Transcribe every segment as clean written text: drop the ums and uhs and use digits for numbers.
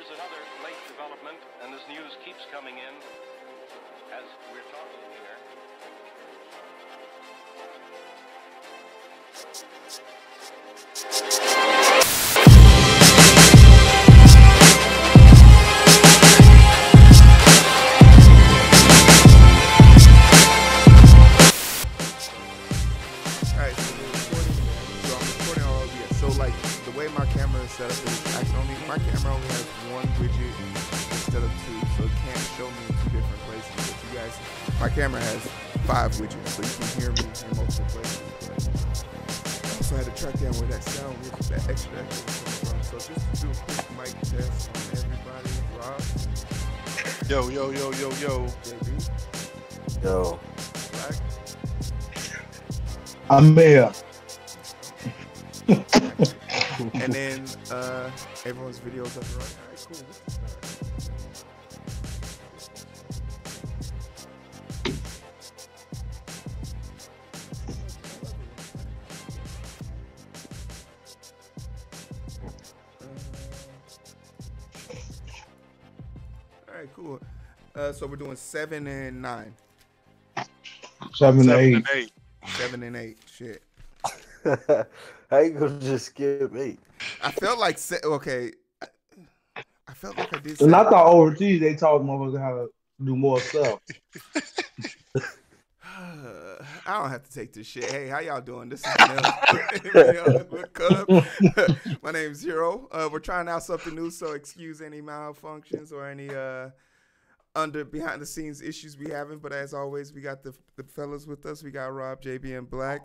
Here's another late development, and this news keeps coming in as we're talking here. Alright, so we're recording. So I'm recording all of you. So like the way my camera is set up is my camera only has one widget instead of two, so it can't show me in two different places. But you guys, my camera has 5 widgets, so you can hear me in multiple places. I also had to track down where that sound was, that extra was coming from. So just to do a quick mic test on everybody. Rob. Yo. JB. Yo. Black. I'm here. And then everyone's videos up and running. All right, cool. All right, cool. So we're doing 7 and 9. 7 to 8. 7 and 8. Shit. How you gonna just skip 8? I felt like okay. I felt like I did. And I thought overseas they taught motherfuckers how to do more stuff. I don't have to take this shit. Hey, how y'all doing? This is Mel. My name's Heero. We're trying out something new, so excuse any malfunctions or any behind the scenes issues we having. But as always, we got the fellas with us. We got Rob, JB, and Black.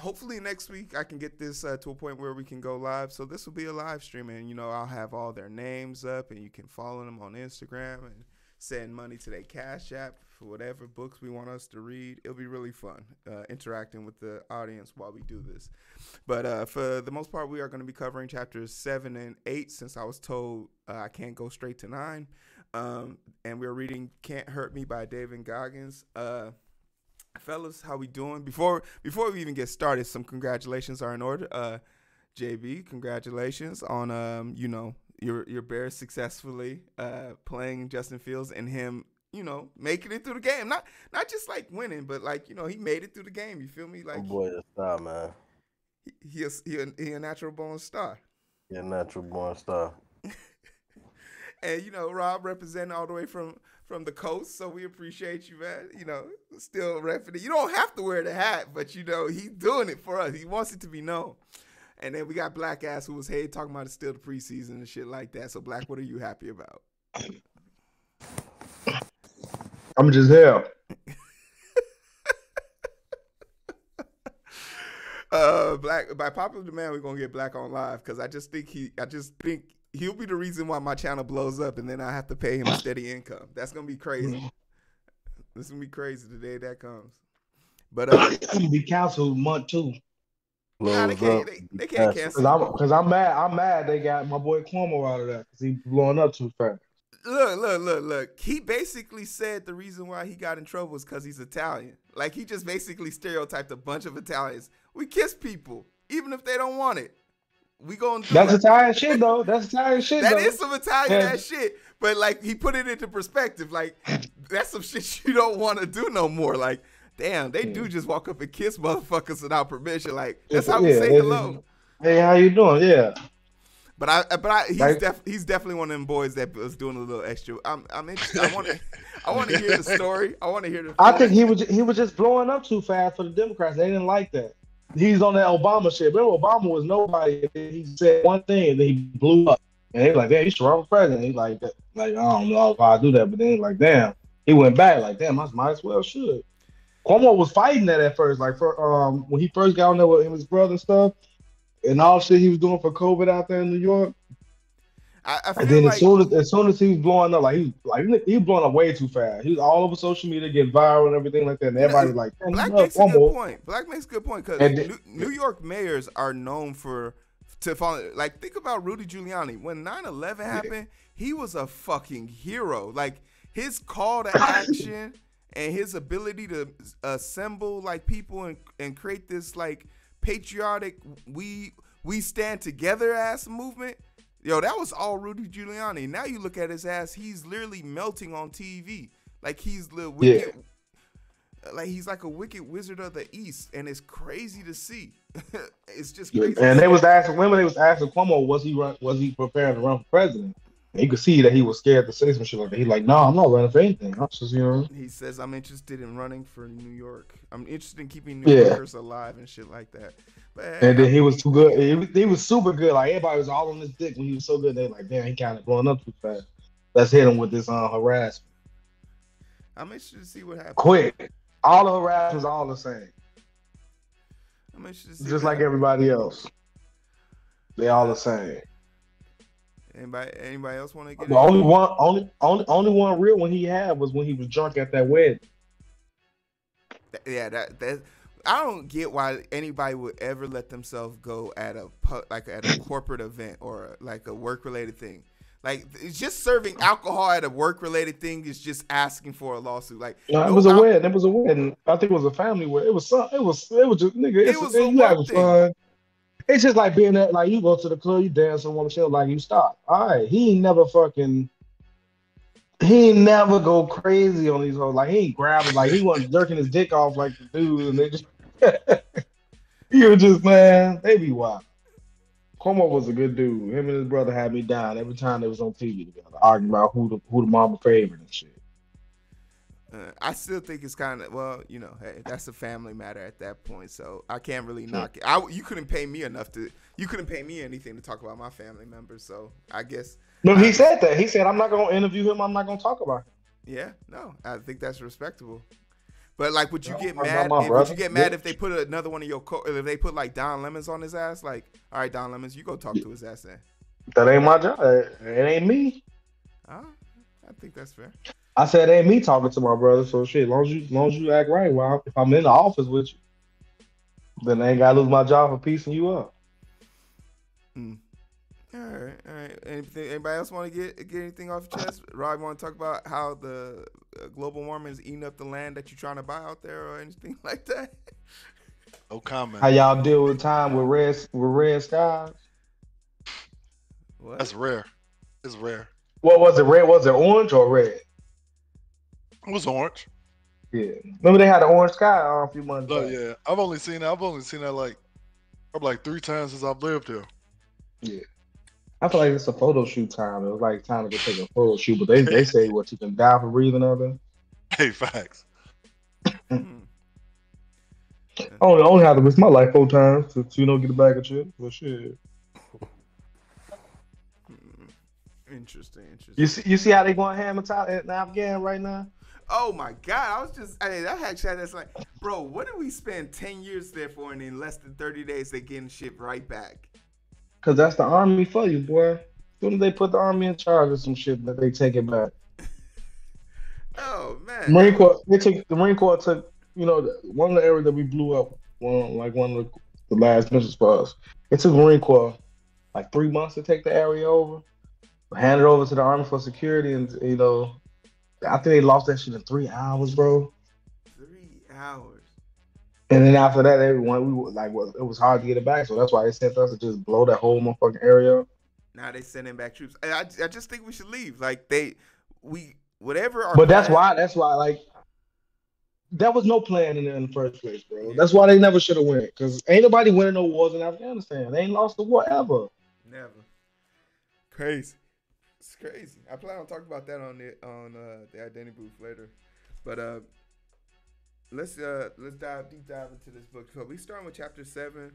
Hopefully next week I can get this to a point where we can go live. So this will be a live stream, and I'll have all their names up, and you can follow them on Instagram and send money to their Cash App for whatever books we want us to read. It'll be really fun interacting with the audience while we do this. But for the most part, we are going to be covering chapters 7 and 8 since I was told I can't go straight to 9. And we're reading Can't Hurt Me by David Goggins. Fellas, how we doing? Before we even get started, some congratulations are in order. JB, congratulations on your Bears successfully playing Justin Fields and him, making it through the game. Not just like winning, but like he made it through the game. You feel me? Like, Oh boy, a star, man. He a natural born star. Yeah, natural born star. And Rob representing all the way from the coast, so we appreciate you, man. Still repping it. You don't have to wear the hat, but he's doing it for us. He wants it to be known. And then we got Black Ass, who was talking about it's still the preseason and shit like that. So Black, what are you happy about? I'm just here. Black, by popular demand, we're gonna get Black on live because I just think he'll be the reason why my channel blows up, and then I have to pay him a steady income. That's gonna be crazy. This is gonna be crazy the day that comes. But It's gonna be canceled month 2. nah, they can't cancel. Because I'm mad they got my boy Cuomo out of that because he blowing up too fast. Look. He basically said the reason why he got in trouble was because he's Italian. Like, he just basically stereotyped a bunch of Italians. We kiss people, even if they don't want it. We gonna do That's it. Italian shit though. That is some Italian ass shit. But like, he put it into perspective. Like, that's some shit you don't want to do no more. Like, damn, they do just walk up and kiss motherfuckers without permission. Like, that's how we say hello. Hey, how you doing? Yeah. But he's definitely one of them boys that was doing a little extra. I'm interested. I want to hear the story. I want to hear the. I think he was just blowing up too fast for the Democrats. They didn't like that. He's on that Obama shit. Remember, Obama was nobody. He said one thing and then he blew up. And they were like, damn, you should run for president. He's like, I don't know if I do that, but then like, damn, he went back like, damn, I might as well should. Cuomo was fighting that at first, like when he first got on there with his brother and stuff, and all shit he was doing for COVID out there in New York. I feel and then like as soon as he was blowing up, he was blowing up way too fast. He was all over social media, getting viral and everything like that. And everybody's like, Black makes a good point. Black makes a good point because New York mayors are known to follow. Like, think about Rudy Giuliani. When 9/11 happened, he was a fucking hero. Like, his call to action and his ability to assemble like people and create this like patriotic we stand together ass movement Yo, that was all Rudy Giuliani. Now you look at his ass, he's literally melting on TV. Like he's the wicked, like he's like a wicked wizard of the East, and it's crazy to see. It's just crazy. And they was asking Cuomo, was he preparing to run for president? And you could see that he was scared to say some shit like that. He's like, no, I'm not running for anything. I'm just, He says, I'm interested in running for New York. I'm interested in keeping New Yorkers alive and shit like that. But, and then he was too good. He was super good. Like everybody was all on his dick when he was so good. They like, damn, he kind of blowing up too fast. Let's hit him with this harassment. I'm interested to see what happens. Quick. All the harassment's all the same. I'm interested to see just like everybody else. They all the same. Anybody else want to get? The only one real one he had was when he was drunk at that wedding. Yeah, that I don't get why anybody would ever let themselves go at a corporate event or like a work related thing. Like it's just serving alcohol at a work related thing is just asking for a lawsuit. Like it was a wedding. It was a wedding. I think it was a family wedding. It was just nigga. You having fun. It's just like being that, like you go to the club, you dance on one show, like you stop. All right, he ain't never go crazy on these hoes. Like he ain't grabbing, like he wasn't jerking his dick off like the dude, and they just you were just, man, they be wild. Cuomo was a good dude. Him and his brother had me down every time they was on TV together, arguing about who the mama favorite and shit. I still think it's kind of, hey, that's a family matter at that point, so I can't really knock it. You couldn't pay me anything to talk about my family members, so I guess. No, he said that. He said, I'm not going to interview him. I'm not going to talk about him. Yeah, no, I think that's respectable. But like, would you get mad? Would you get mad if they put another one of your if they put like Don Lemons on his ass? Like, all right, Don Lemons, you go talk to his ass then. That ain't my job. It ain't me. I think that's fair. I said it ain't me talking to my brother, so shit. As long as you act right, well, if I'm in the office with you, then I ain't gotta lose my job for piecing you up. All right. Anybody else want to get anything off your chest? Rob, want to talk about how the global warming is eating up the land that you're trying to buy out there, or anything like that? No comment. How y'all deal with time with red skies? What? That's rare. It's rare. What was it? Red? Was it orange or red? It was orange. Yeah. Remember they had an orange sky a few months ago. Oh yeah. I've only seen that like 3 times since I've lived here. Yeah. I feel like it's a photo shoot time. It was like time to go take a photo shoot, but they say what you can die for breathing of it. Hey, facts. I only have to miss my life 4 times to get a bag of chips. But shit. Interesting. You see how they going ham in Afghan right now? Oh my God! That actually that's like, bro, what did we spend 10 years there for, and in less than 30 days they getting shit right back? Cause that's the army for you, boy. As soon as they put the army in charge of some shit, that they take it back. Oh man! The Marine Corps took one of the areas that we blew up, one of the last missions for us. It took Marine Corps like 3 months to take the area over, hand it over to the Army for security, and I think they lost that shit in 3 hours, bro. 3 hours. And then after that, it was hard to get it back, so that's why they sent us to just blow that whole motherfucking area up. Now they sending back troops. I just think we should leave. Like whatever. But that's why like that was no plan in the first place, bro. Yeah. That's why they never should have went, because ain't nobody winning no wars in Afghanistan. They ain't lost a war ever. Never. Crazy. It's crazy. I plan on talking about that on the Identity Booth later, but let's deep dive into this book. So we starting with chapter 7,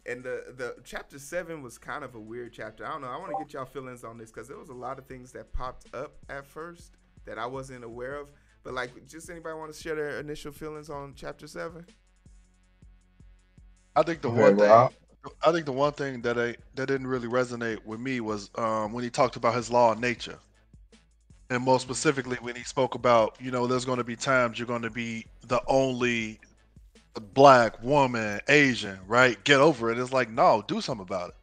and the chapter 7 was kind of a weird chapter. I don't know. I want to get y'all feelings on this because there was a lot of things that popped up at first that I wasn't aware of. But like, just anybody want to share their initial feelings on chapter 7? I think the one thing that didn't really resonate with me was when he talked about his law of nature. And most specifically, when he spoke about, there's going to be times you're going to be the only black woman, Asian, right? Get over it. It's like, no, do something about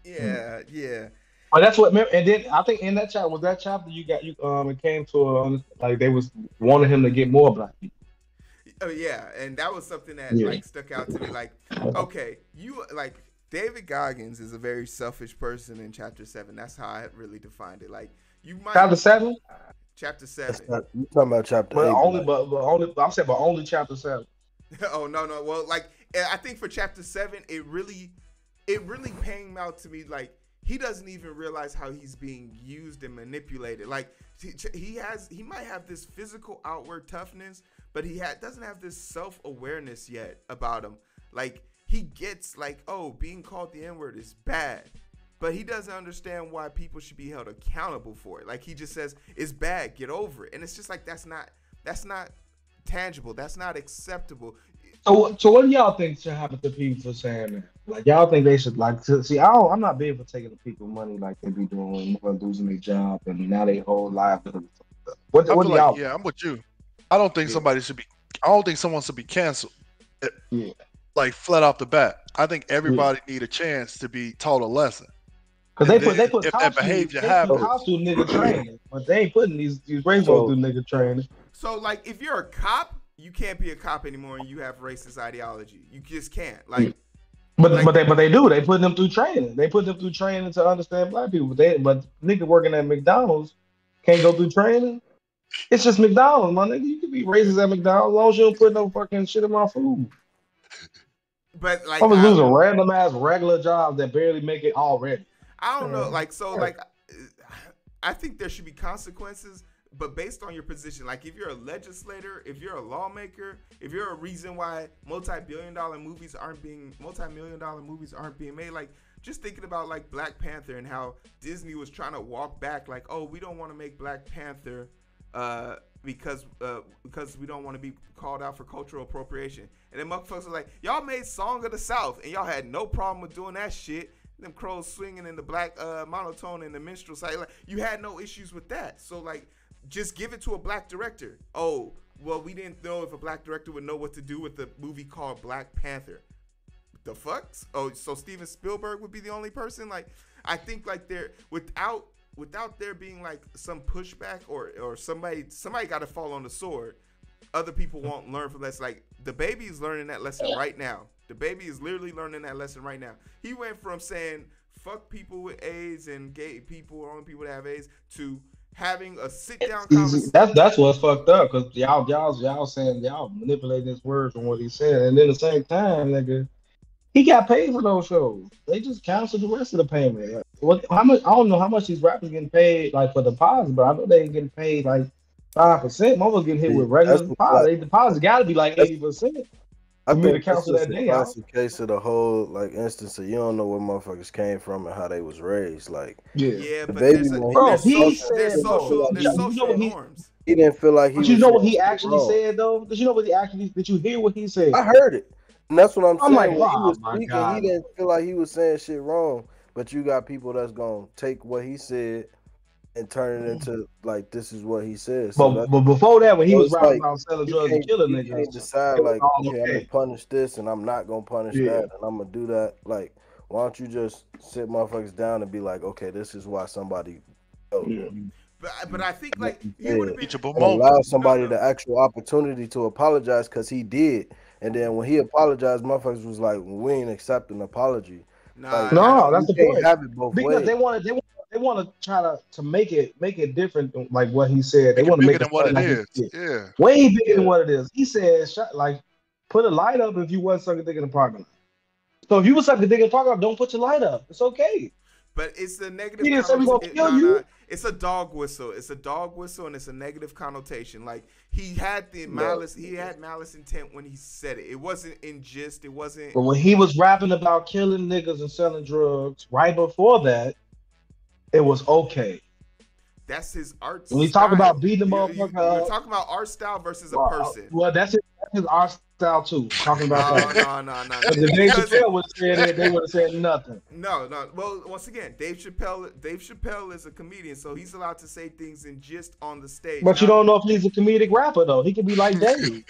it. Yeah. Oh, that's what. And then I think in that chapter it came to like they was wanting him to get more black people. Oh yeah, and that was something that like stuck out to me. Like, okay, you like David Goggins is a very selfish person in chapter 7. That's how I really defined it. Like you might Chapter 7. chapter 7. You talking about chapter 8? I'm saying, but only chapter 7. Oh no. Well, like I think for chapter 7, it really paying out to me like he doesn't even realize how he's being used and manipulated. Like he might have this physical outward toughness, but he doesn't have this self-awareness yet about him. Like he gets like, oh, being called the N-word is bad, but he doesn't understand why people should be held accountable for it. Like he just says it's bad, get over it, and it's just like that's not tangible. That's not acceptable. So what do y'all think should happen to people for saying that? Like y'all think they should see? I'm not big for taking the people money like they be doing, losing their job, and now they whole life. What do y'all? Yeah, I'm with you. I don't think somebody should be. I don't think someone should be canceled. Yeah. Like flat off the bat. I think everybody need a chance to be taught a lesson. Because they put if cops that behavior through happens, nigga training, but they ain't putting these rainbows through nigga training. So like if you're a cop, you can't be a cop anymore and you have racist ideology. You just can't. Like But they do. They put them through training. They put them through training to understand black people. But nigga working at McDonald's can't go through training. It's just McDonald's, my nigga. You can be racist at McDonald's as long as you don't put no fucking shit in my food. But like I'm losing random ass regular jobs that barely make it already. I don't know. Like so, like I think there should be consequences. But based on your position, like if you're a legislator, if you're a lawmaker, if you're a reason why multi-million dollar movies aren't being made, like just thinking about like Black Panther and how Disney was trying to walk back, like, oh, we don't want to make Black Panther because we don't want to be called out for cultural appropriation. And then motherfuckers are like, y'all made Song of the South and y'all had no problem with doing that shit. Them crows swinging in the black monotone in the minstrel side, like you had no issues with that. So like, just give it to a black director. Oh, well, we didn't know if a black director would know what to do with the movie called Black Panther. The fuck? Oh, so Steven Spielberg would be the only person? Like, I think like there without there being like some pushback or somebody got to fall on the sword. Other people won't learn from this. Like the baby is learning that lesson right now. The baby is literally learning that lesson right now. He went from saying fuck people with AIDS and gay people, only people that have AIDS, to having a sit-down conversation. That's what's fucked up, because y'all saying y'all manipulating his words from what he said, and then at the same time, nigga, he got paid for those shows. They just canceled the rest of the payment. How much? I don't know how much these rappers getting paid like for deposits, but I know they ain't getting paid like 5%. Motherfuckers getting hit with regular deposits. They deposits got to be like 80%. I think cancel that day out. That's the case of the whole like instance of you don't know where motherfuckers came from and how they was raised. Like yeah, but there's social norms. He didn't feel like he. But you know what he actually said though? Did you know what he actually? Did you hear what he said? I heard it, and that's what I'm saying. Like, when he was speaking, he didn't feel like he was saying shit wrong. But you got people that's gonna take what he said and turn it into like this is what he said. So but before that, when he was rapping about selling drugs and killing niggas, you can't decide like, okay, I'm gonna punish this and I'm not gonna punish that, and I'm gonna do that. Like, why don't you just sit motherfuckers down and be like, okay, this is why somebody. But I think like he would have been allow somebody the actual opportunity to apologize because he did, and then when he apologized, motherfuckers was like, we ain't accepting an apology. Nah, no, that's the point. Have it both because ways. they want to try to make it different, like what he said. They want to make it than what it like is. Yeah, way bigger than what it is. He said, like, put a light up if you wasn't sucking dick in the parking lot. So if you was sucking dick in the parking lot, don't put your light up. It's okay. But it's the negative. He didn't say we gonna kill you. It's a dog whistle. It's a dog whistle, and it's a negative connotation. Like he had the malice. He had malice intent when he said it. It wasn't in gist. It wasn't. But when he was rapping about killing niggas and selling drugs, right before that, it was okay. That's his art. When we talk about beating the motherfucker, you're talking about art style versus a person. Well, that's his art style too. Talking about no. If Dave Chappelle would have said it, they would have said nothing. No. Well, once again, Dave Chappelle is a comedian, so he's allowed to say things in gist on the stage. But you don't know if he's a comedic rapper though. He could be like Dave. See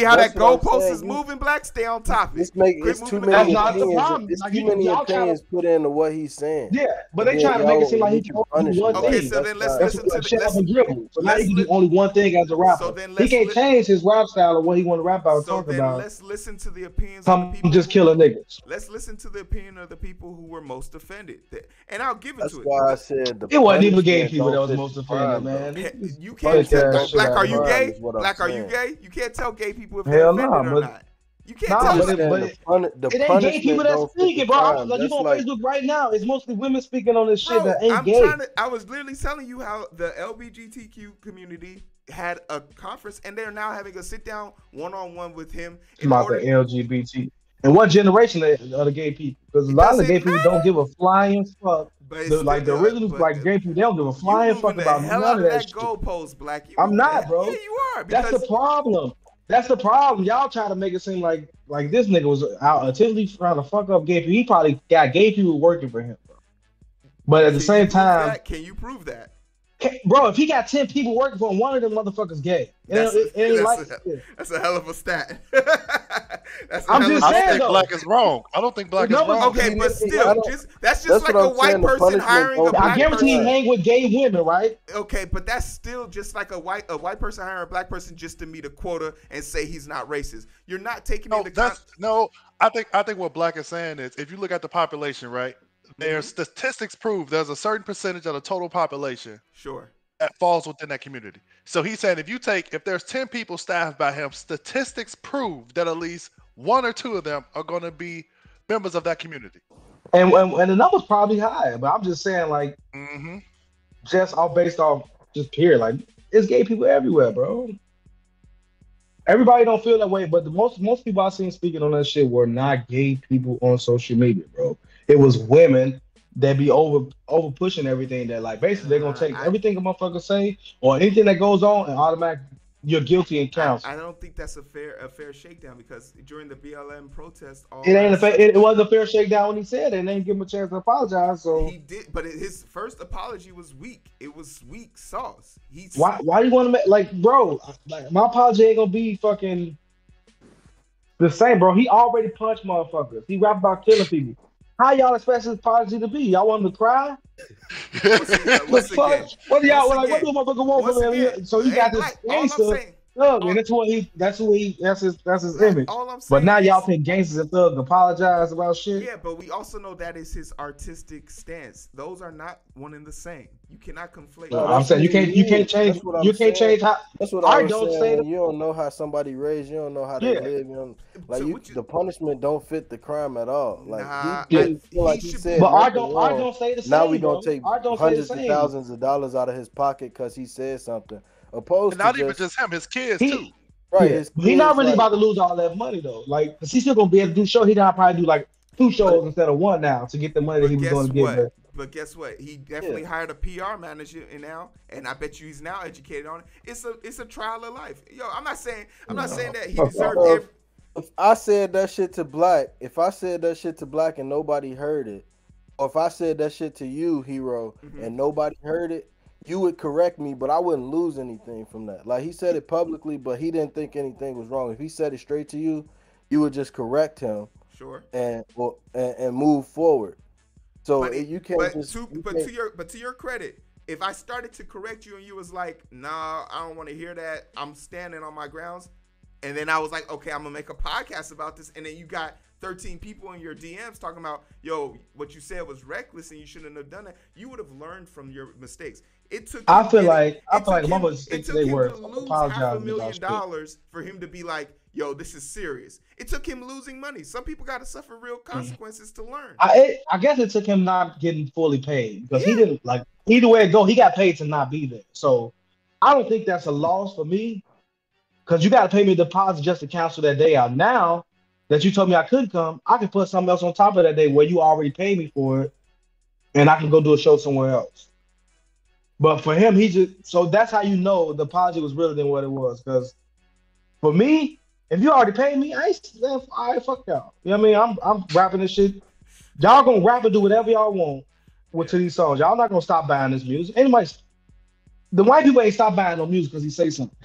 how that goalpost is moving. Black, stay on topic. It's too many opinions. It's too many opinions put into what he's saying. Yeah, but they trying to make it seem like he can only do one thing. Okay, so then let's listen to the. So now he can do only one thing as a rapper. He can't change his rap style or what he want to rap about, So talk then about. let's listen to the opinions of the I'm people. just killing niggas. Let's listen to the opinion of the people who were most offended. And I'll give it That's to why I it. said the It wasn't even gay punishment people that don't was fit most the offended, crime, man. though. You can't Fuck that tell. shit Black, out are of you here. gay? Is what I'm Black, are you saying. gay? You can't tell gay people if they're Hell offended nah, or but not. You can't nah, tell. but I'm it, saying but the it ain't gay people punishment that don't fit speaking, the bro. crime. Like you That's on like Facebook right now, it's mostly women speaking on this shit Bro, that ain't I'm gay. trying to. I was literally telling you how the LGBTQ community had a conference, and they're now having a sit down one-on-one with him in About the order. LGBT. And what generation of the gay people? Because a It lot of the doesn't gay people don't matter. give a flying fuck. But it's Like the still, original, but like gay people, they don't give a you flying moving fuck the about hell none out of of that that shit. goalpost, Black. You I'm moving not, the, bro. Yeah, you are. That's Because the problem. That's the problem. Y'all try to make it seem like this nigga was out intentionally trying to fuck up gay people. He probably got gay people working for him, bro. But at the can you same prove time, that? Can you prove that? bro, if he got 10 people working for him, one of them motherfuckers gay. That's It ain't like that's a hell of a stat. That's a I'm hell just of a I don't saying, think though. black is wrong. I don't think black The is numbers- wrong. Okay, See, but I still, don't- that's that's like what a I'm white saying, the person punishment hiring a don't black I guarantee he person. hang with gay women, right? Okay, but that's still just like a white person hiring a black person just to meet a quota and say he's not racist. You're not taking No, into account. I think what black is saying is if you look at the population, right? Their statistics prove there's a certain percentage of the total population Sure. that falls within that community. So he's saying if there's 10 people staffed by him, statistics prove that at least one or two of them are going to be members of that community. And the number's probably high, but I'm just saying, like, Mm-hmm. just all based off just period. Like, it's gay people everywhere, bro. Everybody don't feel that way, but the most people I seen speaking on that shit were not gay people on social media, bro. It was women that be over pushing everything that, like, basically they're gonna take everything a motherfucker say or anything that goes on and automatically you're guilty and counsel. I don't think that's a fair shakedown because during the BLM protest, It wasn't a fair shakedown when he said it, and they didn't give him a chance to apologize. So he did, but his first apology was weak. It was weak sauce. Why do you want to make, like, bro? Like, my apology ain't gonna be fucking the same, bro. He already punched motherfuckers. He rap about killing people. How y'all expect his apology to be? Y'all want him to cry? Once The fuck? again, What do y'all once like? What again, do motherfucker want once from him? again, So he hey, got this Black, all I'm gangster saying- thug, and that's his Black, image. all I'm saying But now is- y'all think gangsters and thugs apologize about shit. Yeah, but we also know that is his artistic stance. Those are not one and the same. You cannot conflate. No, I'm saying you can't change. That's what I'm You can't saying. change how. That's what I I was don't saying. say When you don't know how somebody raised, you don't know how they Yeah. live. You don't, like So you, what you- the punishment don't fit the crime at all. Like Nah, he I- didn't feel like he he should- said But I nothing don't wrong. say the same. Now we bro. gonna take I don't say hundreds the of same. thousands of dollars out of his pocket because he said something. Opposed And not to even just him, his kids He- too. right. Yeah. His He not kids, really like, about to lose all that money though. Like, cause he's still gonna be able to do show. He gotta probably do like 2 shows instead of 1 now to get the money that he was going to get back. But guess what? He definitely hired a PR manager now, and I bet you he's now educated on it. It's a trial of life. Yo, I'm not saying that he deserved every. If I said that shit to Black, and nobody heard it, or if I said that shit to you, Heero, and nobody heard it, you would correct me, but I wouldn't lose anything from that. Like, he said it publicly, but he didn't think anything was wrong. If he said it straight to you, you would just correct him. Sure. And move forward. So you can't to your credit, if I started to correct you and you was like, nah, I don't want to hear that, I'm standing on my grounds, and then I was like, okay, I'm gonna make a podcast about this, and then you got 13 people in your DMs talking about, yo, what you said was reckless and you shouldn't have done that, you would have learned from your mistakes. It took. I feel like mama mistakes took they him were to lose apologizing $500,000 for him to be like, yo, this is serious. It took him losing money. Some people got to suffer real consequences to learn. I guess it took him not getting fully paid because he didn't, like, either way it go, he got paid to not be there. So I don't think that's a loss for me because you got to pay me a deposit just to cancel that day out. Now that you told me I could come, I can put something else on top of that day where you already paid me for it, and I can go do a show somewhere else. But for him, so that's how you know the apology was realer than what it was. Because for me, if you already paid me, I fuck y'all. You know what I mean? I'm rapping this shit. Y'all gonna rap and do whatever y'all want to these songs. Y'all not gonna stop buying this music. The white people ain't stop buying no music because he say something.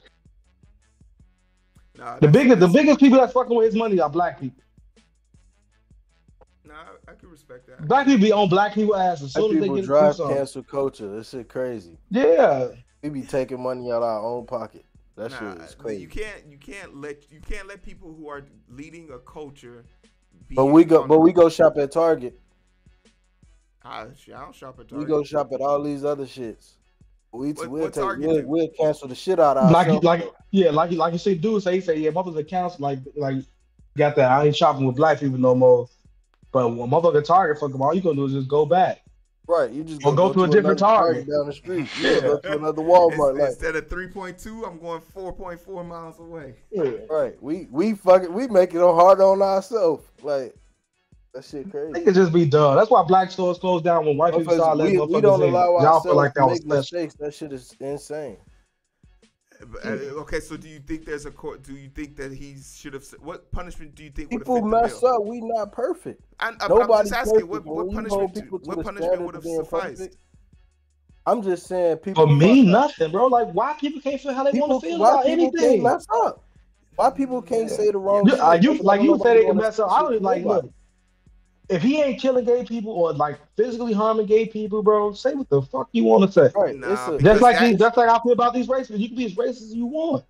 Nah, the biggest people that's fucking with his money are black people. Nah, I can respect that. Black people be on black people ass as soon as they get drive a cancel culture. This shit crazy. Yeah. We be taking money out of our own pocket. That shit is but crazy. you can't let people who are leading a culture. But we go shop at Target. I don't shop at Target. We go shop at all these other shits. We'll cancel the shit out of ourselves. Like you say, dude say yeah, motherfuckers cancel like got that. I ain't shopping with black people no more. But when motherfucker Target, fuck them, all you gonna do is just go back. Right, you just go to a different Target down the street. You go to another Walmart. Instead of 3.2, I'm going 4.4 miles away. Yeah, right. We make it hard on ourselves. Like that shit crazy. They could just be done. That's why black stores close down when white people start letting motherfuckers in. We don't allow Y'all feel like ourselves to make mistakes. That shit is insane. Okay, so do you think there's a court? Do you think that he should have? What punishment do you think people would have fit mess up? We not perfect. I'm just asking what punishment would have sufficed? Perfect, I'm just saying people. For me, nothing, bro. Like why people can't feel how they want to feel about anything? Mess up. Why people can't say the wrong shit? You say they can mess up. I don't like look. If he ain't killing gay people or like physically harming gay people, bro, say what the fuck you want to say. Right. Just like I feel about these racists. You can be as racist as you want.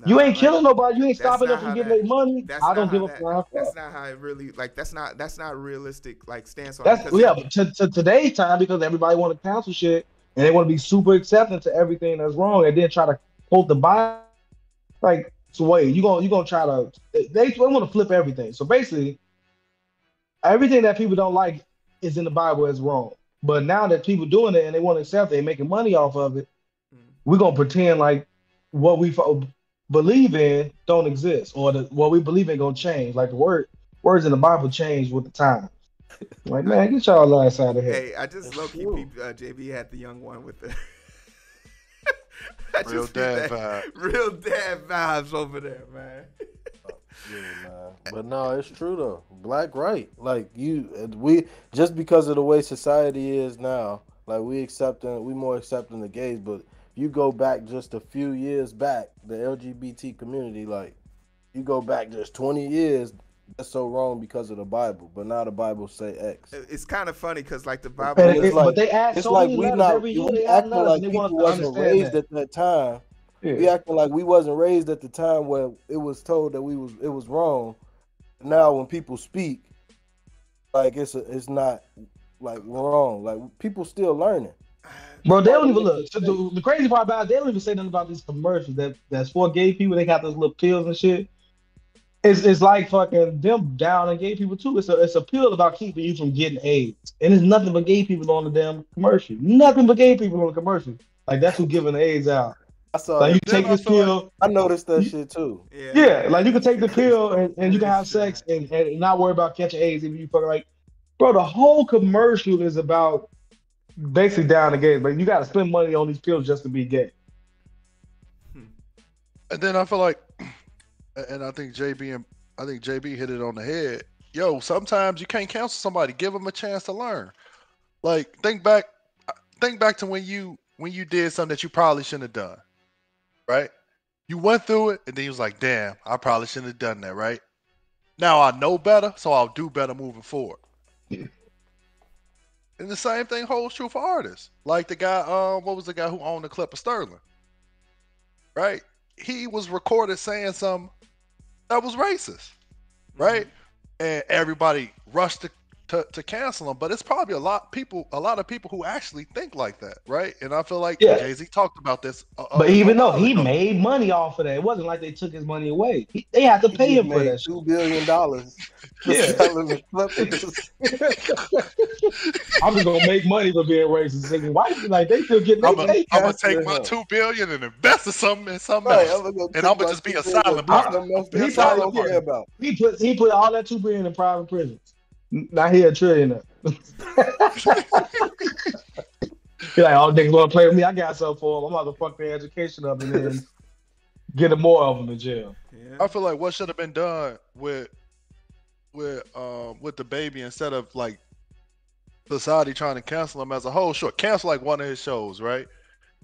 You ain't killing nobody. You ain't stopping them from getting their money. I don't give a fuck. That's not how it really like. That's not realistic. Like stance on. But to today's time, because everybody want to cancel shit and they want to be super accepting to everything that's wrong, and then try to quote the Bible. Like, so wait, you gonna try to? They want to flip everything. So basically, everything that people don't like is in the Bible as wrong. But now that people doing it and they want to accept it and making money off of it, we're gonna pretend like what we believe in don't exist, or what we believe in gonna change. Like the words in the Bible change with the time. Like, man, get y'all ass out of here. Hey, I just low-key peeped, JB had the young one with the real dad vibe. Real dad vibes over there, man. Yeah, man. But no, it's true though. Black right. Like we just because of the way society is now, like we more accepting the gays, but you go back just a few years back, the LGBT community, like you go back just 20 years, that's so wrong because of the Bible. But now the Bible say X. It's kind of funny because like the Bible, but they ask so many letters every year. They acting like people wasn't raised at that time. Yeah. We acting like we wasn't raised at the time where it was told that it was wrong. Now when people speak, like it's not like wrong. Like people still learning. Bro, they don't even look. The crazy part about it, they don't even say nothing about these commercials that's for gay people. They got those little pills and shit. It's like fucking them down on gay people too. It's a pill about keeping you from getting AIDS, and it's nothing but gay people on the damn commercial. Nothing but gay people on the commercial. Like that's who giving the AIDS out. I saw like you take this pill. I noticed that shit too. Yeah, like you can take the pill and you can have sex and not worry about catching AIDS if you fucking like. Bro, the whole commercial is about basically down the gays, but you got to spend money on these pills just to be gay. And then I feel like, and I think JB hit it on the head. Yo, sometimes you can't cancel somebody. Give them a chance to learn. Like think back to when you did something that you probably shouldn't have done. Right? You went through it and then you was like, damn, I probably shouldn't have done that, right? Now I know better, so I'll do better moving forward. Yeah. And the same thing holds true for artists. Like the guy, what was the guy who owned the clip of Sterling? Right? He was recorded saying something that was racist. Right? And everybody rushed to cancel him, but it's probably a lot of people who actually think like that, right? And I feel like Jay-Z talked about this. But even though he made money off of that, it wasn't like they took his money away. They had to pay him for that. $2 billion. Yeah. I'm just gonna make money for being racist. Why? Like they still getting. I'm gonna take my $2 billion and invest in something else, and I'm gonna just be a silent partner. He put all that $2 billion in private prisons. Now he a trillionaire. He like, all niggas want to play with me. I got something for them. I'm about to fuck their education up and then get more of them in jail. Yeah. I feel like what should have been done with the baby, instead of like society trying to cancel him as a whole, sure, cancel like one of his shows, right?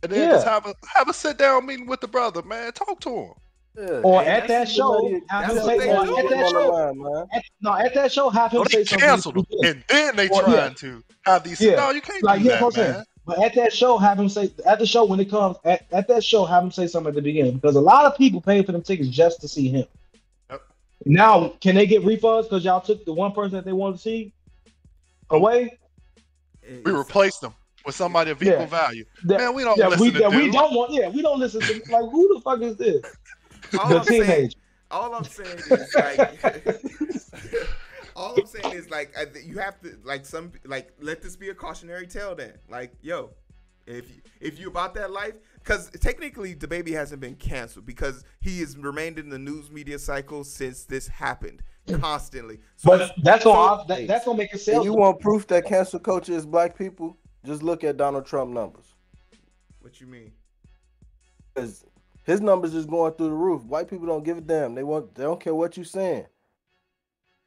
And then just have a sit down meeting with the brother, man. Talk to him. Yeah, or at that show, have him say, at that show, have him say something. Canceled him, and then they trying to have these. No, you can't do that, man. But at that show, have him say at the show when it comes at that show, have him say something at the beginning because a lot of people pay for them tickets just to see him. Yep. Now, can they get refunds because y'all took the one person that they wanted to see away? We replaced them with somebody of equal value. Man, we don't listen to we don't want. Yeah, we don't listen to. Like, who the fuck is this? All I'm saying is like. All I'm saying is like you have to like let this be a cautionary tale then. Like, yo, if you about that life, because technically the baby hasn't been canceled because he has remained in the news media cycle since this happened constantly. So but that's gonna make it sell. You want proof that cancel culture is black people? Just look at Donald Trump numbers. What you mean? Because his numbers is going through the roof. White people don't give a damn. They don't care what you saying.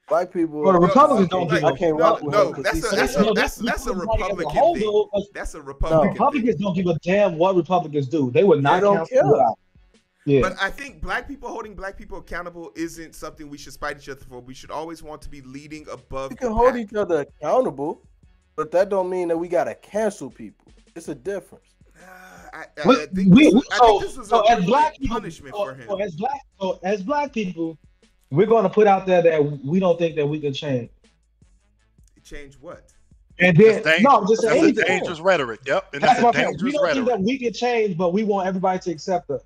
Black people. Well, the Republicans don't give I can't rock with him. That's a Republican thing. That's a Republican thing. Republicans don't give a damn what Republicans do. They would not cancel. Yeah. But I think black people holding black people accountable isn't something we should spite each other for. We should always want to be leading above. We can hold each other accountable, but that don't mean that we gotta cancel people. It's a difference. I think this is a as black people, punishment for him. As black people, we're going to put out there that we don't think that we can change. Change what? And then I'm just saying that's dangerous rhetoric. Yep, and that's a dangerous we don't rhetoric. think that we can change, but we want everybody to accept us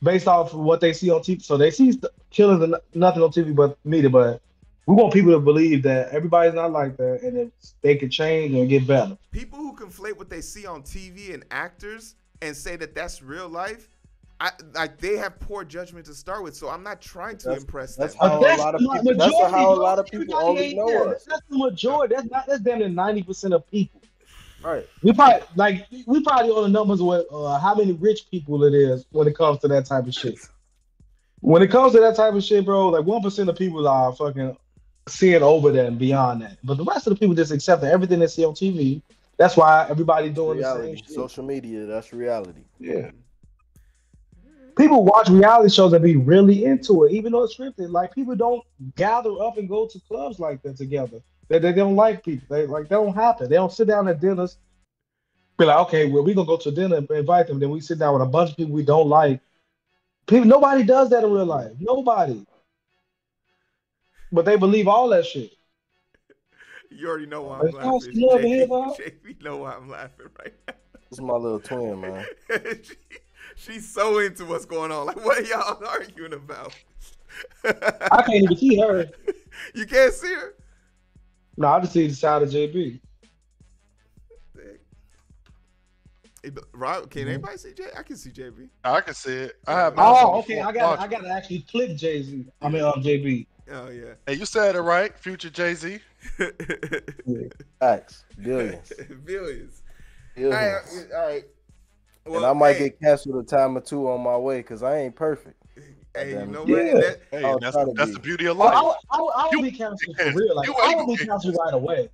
based off of what they see on TV. So they see killings and nothing on TV but media, but we want people to believe that everybody's not like that and that they can change and get better. People who conflate what they see on TV and actors and say that that's real life, they have poor judgment to start with. So I'm not trying to impress them. That's how a lot of people only know us. That's the majority. That's damn near 90% of people. Right. We probably on the numbers with how many rich people it is when it comes to that type of shit. When it comes to that type of shit, bro, like 1% of people are fucking seeing over that and beyond that. But the rest of the people just accepting everything they see on TV. That's why everybody doing reality. The same shit. Social media, that's reality. Yeah. People watch reality shows and be really into it, even though it's scripted. Like, people don't gather up and go to clubs like that together. They don't like people. That don't happen. They don't sit down at dinners, be like, okay, well, we're gonna go to dinner and invite them. Then we sit down with a bunch of people we don't like. Nobody does that in real life. Nobody. But they believe all that shit. You already know why I'm laughing. JP know why I'm laughing right now. This is my little twin, man. She's so into what's going on. Like, what are y'all arguing about? I can't even see her. You can't see her? No, I just see the side of JB. Rob, can anybody see J? I can see JB. I can see it. I have. Okay. I got to actually click JZ. JB. Oh yeah. Hey, you said it right, future Jay-Z. Facts. Billions. Billions. All right. Well, and I might get canceled a time or two on my way because I ain't perfect. Hey, you know what? Yeah. That's the beauty of life. I will be canceled for real. Like, I will be canceled right away.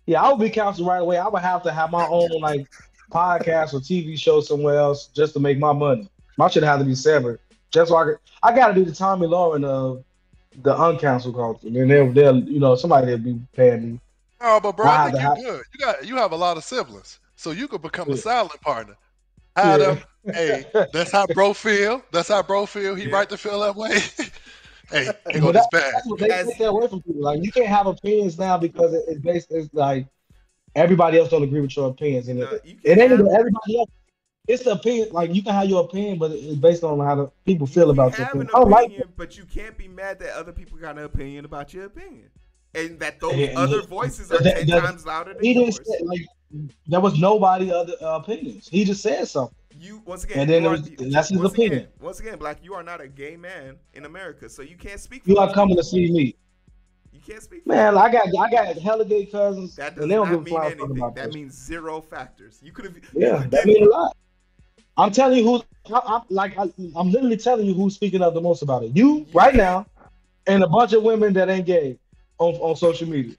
Yeah, I would be canceled right away. I would have to have my own like podcast or TV show somewhere else just to make my money. My shit have to be severed. Just so I got to do the Tommy Lauren of the uncanceled culture. And then they'll somebody will be paying me. Oh, but bro, I think you're good. You have a lot of siblings, so you could become a silent partner. Hey, that's how bro feel. That's how bro feel. He right to feel that way. Hey, that's bad. That's what they take that away from people. Like, you can't have opinions now because it's like everybody else don't agree with your opinions, and it ain't even everybody else. It's the opinion. Like, you can have your opinion, but it's based on how the people feel about your opinion. I don't like it, but you can't be mad that other people got an opinion about your opinion, and that those other voices are 10 times louder than yours. There was nobody other opinions. He just said something. Once again, and then that's his opinion. Once again, Black, you are not a gay man in America, so you can't speak. You are coming to see me. You can't speak. Man, I got hella gay cousins. That does not mean anything. That means zero factors. You could have. Yeah, that means a lot. I'm telling you I'm literally telling you who's speaking up the most about it. You right now, and a bunch of women that ain't gay on social media.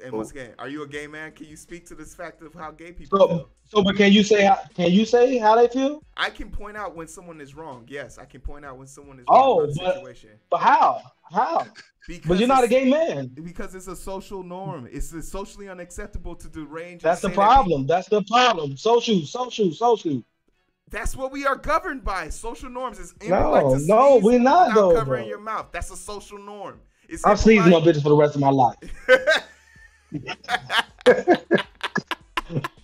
And once again, are you a gay man? Can you speak to this fact of how gay people feel? But can you say how they feel? I can point out when someone is wrong. Yes, I can point out when someone is wrong in a situation. But how? How? Because But you're not a gay man. Because it's a social norm. It's socially unacceptable to derange. That's the problem. That's the problem. Social. That's what we are governed by. Social norms. It's No, we're not though. Covering your mouth. That's a social norm. I'm sneezing on bitches for the rest of my life.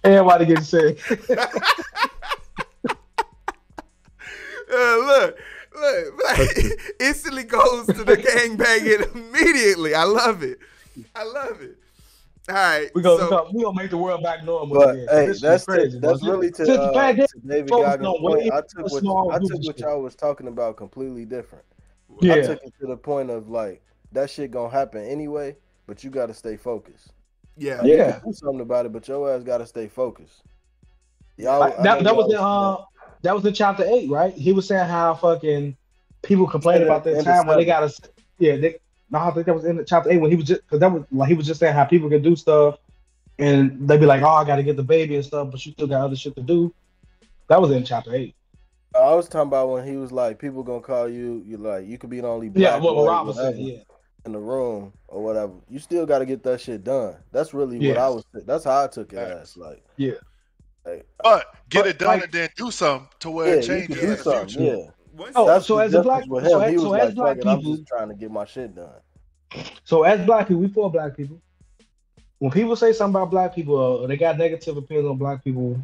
Everybody getting sick. Look, instantly goes to the gangbanging immediately. I love it. All right, we gonna make the world back normal. But again. hey, that's crazy. That's really to David Goggins' point. I took what y'all was talking about completely different. Yeah. I took it to the point of like that shit gonna happen anyway, but you gotta stay focused. Yeah, like, you can do something about it, but your ass gotta stay focused. That was in chapter 8, right? He was saying how fucking people complain about that time when they gotta. I think that was in chapter 8 when he was just because that was like he was just saying how people can do stuff and they'd be like, oh, I gotta get the baby and stuff, but you still got other shit to do. That was in chapter 8. I was talking about when he was like, people gonna call you like you could be the only black in the room or whatever. You still gotta get that shit done. That's really what I was. That's how I took it as like. Yeah. Like, but get it done and then do something to where it changes in the future. Yeah. So as a black, I'm just trying to get my shit done. So as black people, we for black people. When people say something about black people or they got negative opinions on black people,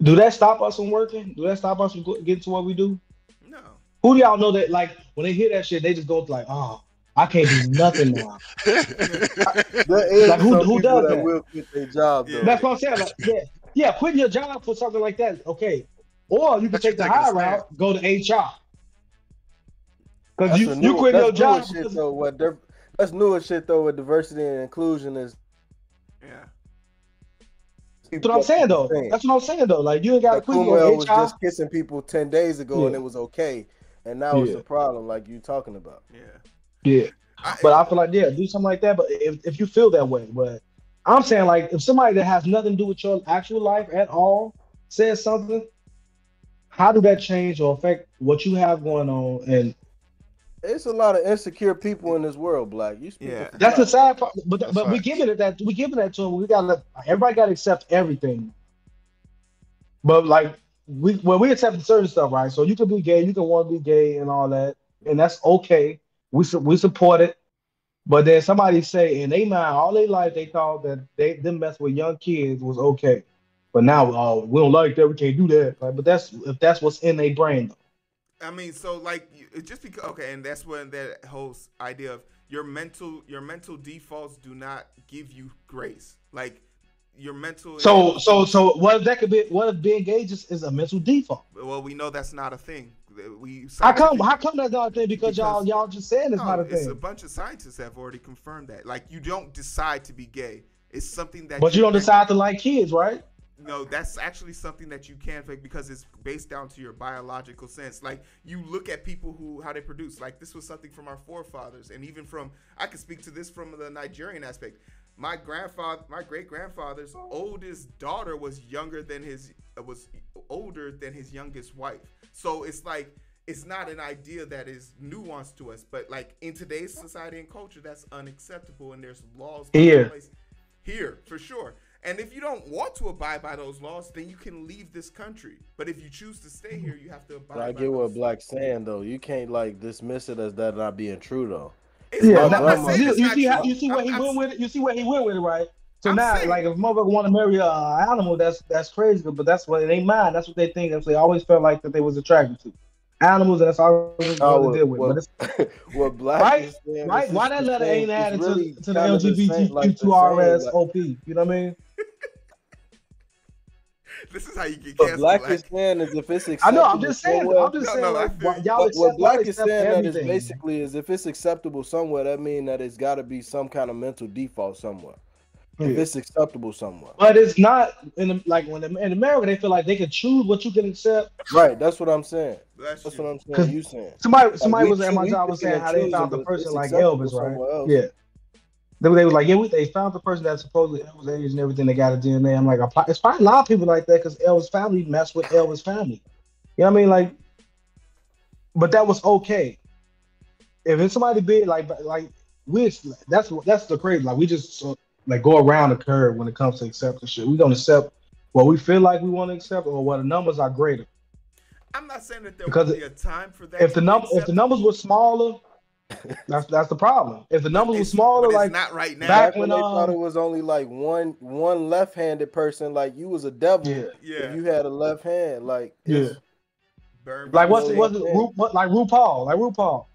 do that stop us from working? Do that stop us from getting to what we do? No. Who do y'all know that like when they hear that shit, they just go like, oh, I can't do nothing now. Like who does that? Will quit their job, though. That's what I'm saying. Like, yeah, quit your job for something like that. Okay. Or you can take the high route, go to HR. Because you quit your job. That's newer shit though. With diversity and inclusion is. Yeah. That's what I'm saying though. That's what I'm saying though. Like you ain't got to quit your HR. Was just kissing people 10 days ago and it was okay, and now it's a problem. Like you talking about. Yeah. But I feel like do something like that. But if you feel that way, but I'm saying like if somebody that has nothing to do with your actual life at all says something. How do that change or affect what you have going on? And it's a lot of insecure people in this world, Black. That's the sad part. But we giving it that to them. Everybody gotta accept everything. But like we accept certain stuff, right? So you can be gay, you can want to be gay and all that, and that's okay. We support it. But then somebody say in their mind all their life they thought that them mess with young kids was okay. But now we don't like that. We can't do that. Right? But if that's what's in their brain. Though. I mean, so like just because and that's when that whole idea of your mental defaults do not give you grace. Like your mental. So what if that could be? What if being gay just is a mental default? Well, we know that's not a thing. How come that's not a thing? Because y'all just saying it's not a thing. It's a bunch of scientists have already confirmed that. Like you don't decide to be gay. It's something that. But you don't decide to like kids, right? No, that's actually something that you can fake because it's based down to your biological sense. Like you look at people how they produce. Like this was something from our forefathers, and even I could speak to this from the Nigerian aspect. My great grandfather's oldest daughter was older than his youngest wife. So it's like it's not an idea that is nuanced to us, but like in today's society and culture, that's unacceptable, and there's laws in place here for sure. And if you don't want to abide by those laws, then you can leave this country. But if you choose to stay here, you have to abide by those laws. I get what Black's saying, though. You can't, like, dismiss it as that not being true, though. You see where he went with it? You see where he went with it, right? So now, like, if a motherfucker want to marry an animal, that's crazy. But that's what it ain't mine. That's what they think. That's what they always felt like that they was attracted to. Animals, and that's all they deal with. What Black right? Right? Why that letter ain't added really to the LGBTQRSOP? You know what I mean? This is how you get What canceled. Black is saying is if it's acceptable. I know. I'm just saying. What Black is saying is basically is if it's acceptable somewhere, that means that it's got to be some kind of mental default somewhere. If it's acceptable somewhere. But it's not in America they feel like they can choose what you can accept. Right, that's what I'm saying. That's what I'm saying. You saying somebody was at my job was saying how they found the person like Elvis, right? Yeah. They were like, they found the person that supposedly Elvis age and everything. They got a DNA. I'm like, it's probably a lot of people like that because Elvis family messed with Elvis family. You know what I mean? Like, but that was okay. if it's somebody big, like we, that's the crazy. Like we just like go around the curve when it comes to accepting shit. We don't accept what we feel like we want to accept or what the numbers are greater. I'm not saying that there Because won't be a time for that. if the numbers were smaller, that's the problem. If the numbers were smaller, but it's like not right now. back Back when they thought it was only like one left-handed person, like you was a devil if you had a left hand. Like it's like what's it like RuPaul.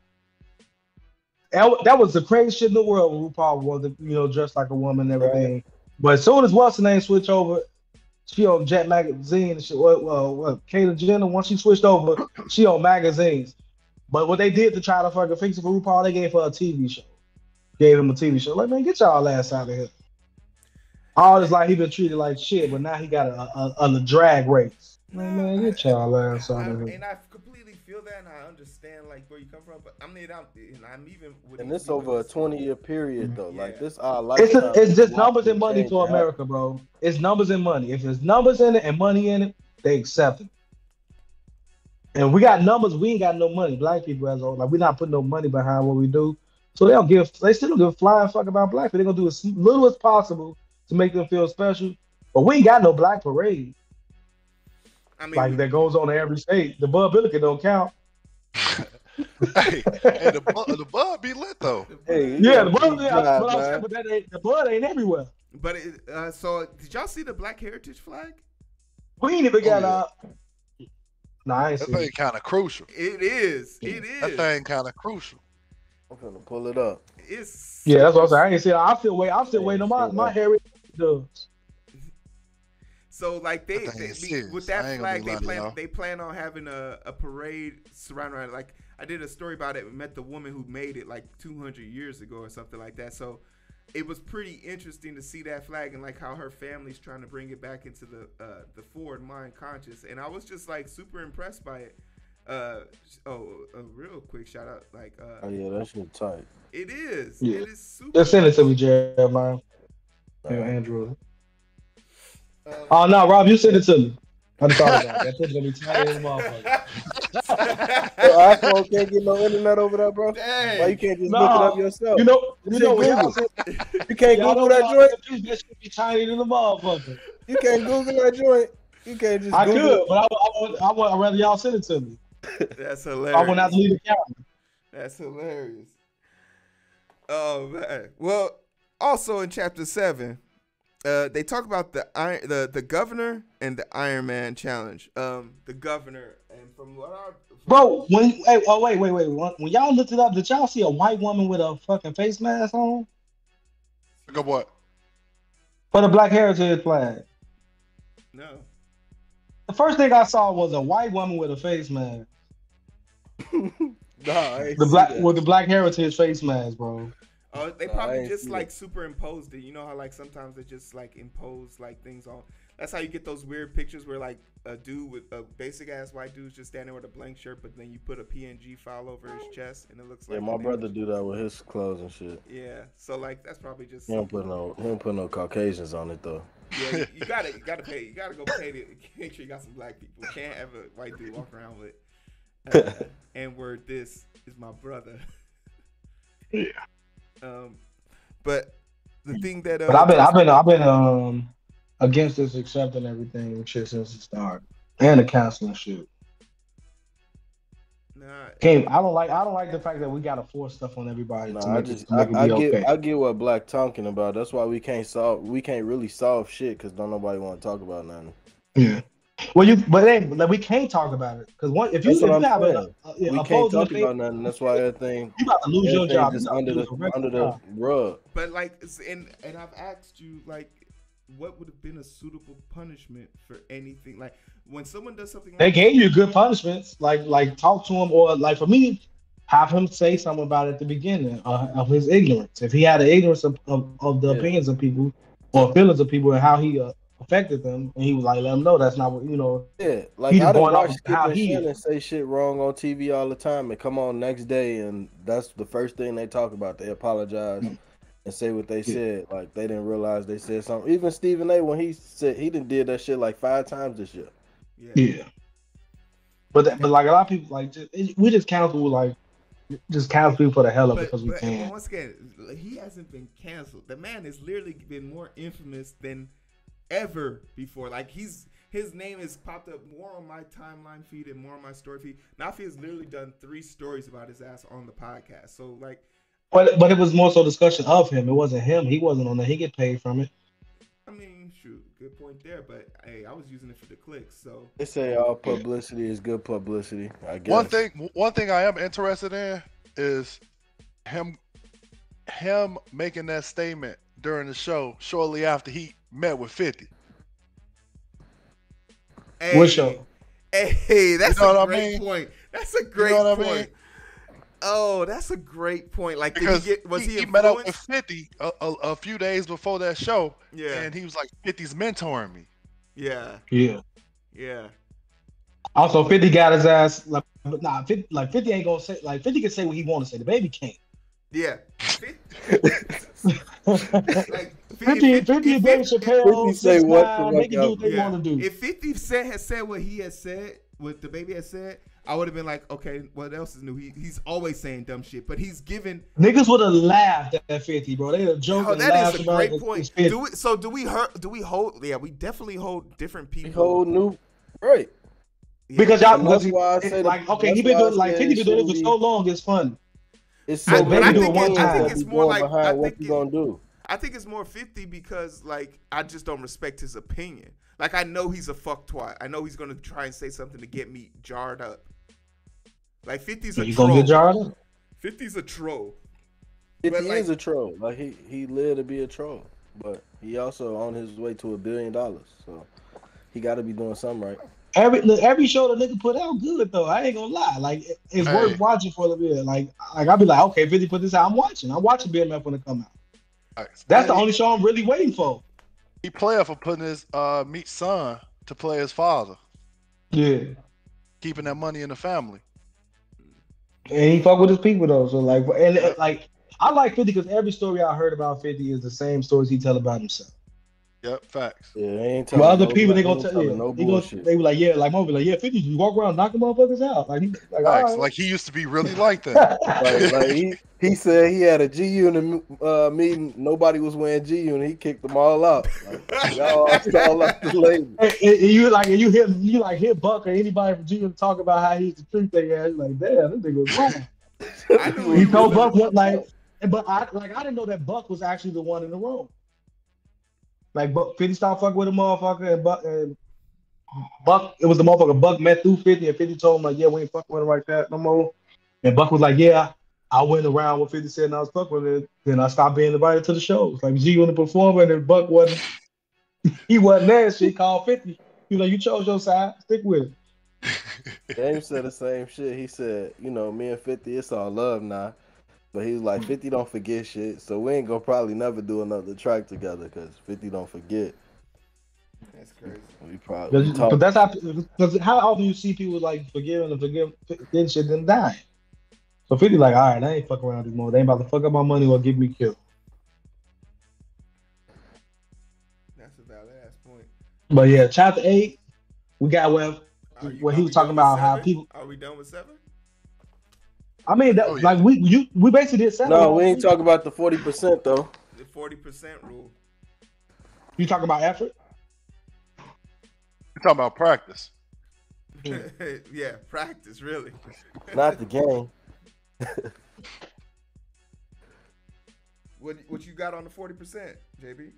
That was the craziest shit in the world when RuPaul was, dressed like a woman and everything. Right. But as soon as what's her name switched over, she on Jet Magazine and shit. Caitlyn Jenner, once she switched over, she on magazines. But what they did to try to fucking fix it for RuPaul, they gave her a TV show. Gave him a TV show. Like, man, get y'all ass out of here. All this like he been treated like shit, but now he got a drag race. Man, get y'all ass out of here. And I completely feel that, and I understand like where you come from. But I'm even. And this over a 20-year period though. Like this, it's just numbers and money for America, bro. It's numbers and money. If there's numbers in it and money in it, they accept it. And we got numbers, we ain't got no money. Black people as well. Like we're not putting no money behind what we do. So they still don't give a flying fuck about black people. They're gonna do as little as possible to make them feel special. But we ain't got no black parade. I mean, like that goes on in every state. The Bud Billiken don't count. hey, the Bud be lit though. Hey, yeah, the Bud, but the Bud ain't everywhere. But so did y'all see the Black Heritage flag? We ain't even got Nice. That thing kind of crucial. It is. It is. That thing kind of crucial. I'm gonna pull it up. It's that's what I'm saying. I ain't see it. I'm still waiting on my heritage does. So like they with that flag, they plan on having a parade surrounding around. Like I did a story about it. We met the woman who made it like 200 years ago or something like that. So it was pretty interesting to see that flag and like how her family's trying to bring it back into the forward mind conscious. And I was just like super impressed by it. A real quick shout out, like oh yeah, that shit tight. It is. Yeah. It is super. Just send it to me, Jeremiah. Andrew. Oh no, Rob, you send it to me. I thought about that. That's gonna be tight as motherfucker. iPhone can't get no internet over there, bro. Dang. Why you can't just look it up yourself? You know you can't Google that joint. That should be tiny to the motherfucker. You can't Google that joint. You can't just. I could, but I'd rather y'all send it to me. That's hilarious. I wouldn't have to leave the camera. That's hilarious. Oh man. Well, also in chapter 7, they talk about the governor and the Iron Man challenge. The governor, and from what bro, wait. When y'all looked it up, did y'all see a white woman with a fucking face mask on? Go what? For the Black Heritage flag. No. The first thing I saw was a white woman with a face mask. With the Black Heritage face mask, bro. They probably just like superimposed it. You know how like sometimes they just like impose like things on. That's how you get those weird pictures where like a dude with a basic ass white dude's just standing with a blank shirt, but then you put a PNG file over his chest and it looks like. Yeah, my brother do that with his clothes and shit. Yeah, so like that's probably just. He don't put no Caucasians on it though. Yeah, you gotta pay. You gotta go pay to make sure you got some black people. You can't have a white dude walk around with. N-word, this is my brother. Yeah. But the thing that but I've been against this accepting everything shit since the start and the counseling shit. I don't like the fact that we gotta force stuff on everybody. I get what Black talking about. That's why we can't really solve shit because don't nobody want to talk about nothing. Yeah. Well, we can't talk about it because we can't talk about nothing. That's why everything you about to lose your job just under the rug. But like, and I've asked you like, what would have been a suitable punishment for anything? Like when someone does something, they gave you good punishments. Like talk to him or like for me, have him say something about it at the beginning of his ignorance. If he had an ignorance of the opinions of people or feelings of people and how he affected them, and he was like, let them know that's not what Yeah, like I don't watch Shannon say shit wrong on TV all the time, and come on next day, and that's the first thing they talk about. They apologize and say what they said. Like they didn't realize they said something. Even Stephen A. when he said he did that shit like 5 times this year. Yeah. But like a lot of people we just counsel like just cancel people for the hell of it But, because we but can. once again, he hasn't been canceled. The man has literally been more infamous than ever before. Like his name has popped up more on my timeline feed and more on my story feed. Nafi has literally done 3 stories about his ass on the podcast. So like, But it was more so discussion of him. It wasn't him. He wasn't on there. He get paid from it. I mean, shoot, good point there. But hey, I was using it for the clicks. So They say all publicity is good publicity. I guess. One thing I am interested in is him making that statement during the show shortly after he met with 50. hey, What show? Hey, that's You know a what I great mean? point. That's a great You know what I point. mean? Oh, that's a great point. Like, Because did he met up with influenced? 50 a few days before that show, Yeah. and he was like, 50's mentoring me. Yeah, Yeah. yeah. Also, 50 got his ass. Like, but nah, 50 ain't gonna say. Like 50 can say what he want to say. The baby can't. Yeah. Like 50 and Dave Chappelle, 50 say what the 6ix9ine, fuck they can do what they yeah. want to do. If 50 Cent had said what he had said, what the baby had said, I would have been like, okay, what else is new? He's always saying dumb shit, but he's given. Niggas would have laughed at 50, bro. They'd have joked Oh, and that laughed is a about great it. point. It's 50. Do we hold? Yeah, we definitely hold different He people. whole new right. Yeah. Because y'all, And that's because why I say like, okay, that's he been why I doing like said 50 it been doing it shouldn't for be- so long. It's fun. It's So so baby many do it one things time. that I think be it's more going like- behind I what think you it- gonna do. I think it's more 50 because like I just don't respect his opinion. Like I know he's a fuck twat. I know he's gonna try and say something to get me jarred up. Like 50's a You troll. gonna get jarred up? 50's a troll. 50 But, like- is a troll. Like he lived to be a troll, but he also on his way to $1 billion. So he got to be doing something right. Every show the nigga put out good though. I ain't gonna lie. Like it's Hey. worth watching for the bit. Like I'll be like, okay, 50 put this out. I'm watching BMF when it come out. That's the only show I'm really waiting for. He player for putting his meat son to play his father, Yeah. keeping that money in the family. And he fuck with his people though. So like, and like, I like 50 because every story I heard about 50 is the same stories he tell about himself. Yep, facts. Yeah, he ain't Well, telling other no, people they he gonna ain't tell you. telling no He gonna, bullshit. they be like, yeah, like Mo be like, yeah, 50, you walk around knocking motherfuckers out. Like, he, like, all Facts. right. Like he used to be really like that. Like he said he had a G Unit meeting. Nobody was wearing G Unit. He kicked them all out. Like, y'all all up the label. And you hear Buck or anybody from G talk about how he used to treat their ass. Like, damn, this nigga was wrong. I knew He he told was. Buck what like, but I didn't know that Buck was actually the one in the room. Like Buck 50 stopped fucking with a motherfucker and Buck, it was the motherfucker Buck met through 50 and 50 told him like, yeah, we ain't fucking with him like that no more. And Buck was like, yeah, I went around what 50 said and I was fucking with it. Then I stopped being invited to the shows. Like G on the performer and then Buck wasn't there. She called 50. He was like, you chose your side, stick with it. James said the same shit. He said, you know, me and 50, it's all love now. But he was like, 50 don't forget shit. So we ain't gonna probably never do another track together because 50 don't forget. That's crazy. We probably But talk. that's how often you see people like forgetting shit then dying. So 50 like, all right, I ain't fucking around anymore. They ain't about to fuck up my money or get me killed. That's a valid ass point. But yeah, chapter 8, we got where Are he we was talking done with about how 7? people. Are we done with 7? I mean, that, Oh, yeah. like we basically did 7. No, we ain't talking about the 40% though. The 40% rule. You talking about effort? We're talking about practice. Yeah, practice really. Not the game. What you got on the 40%, JB?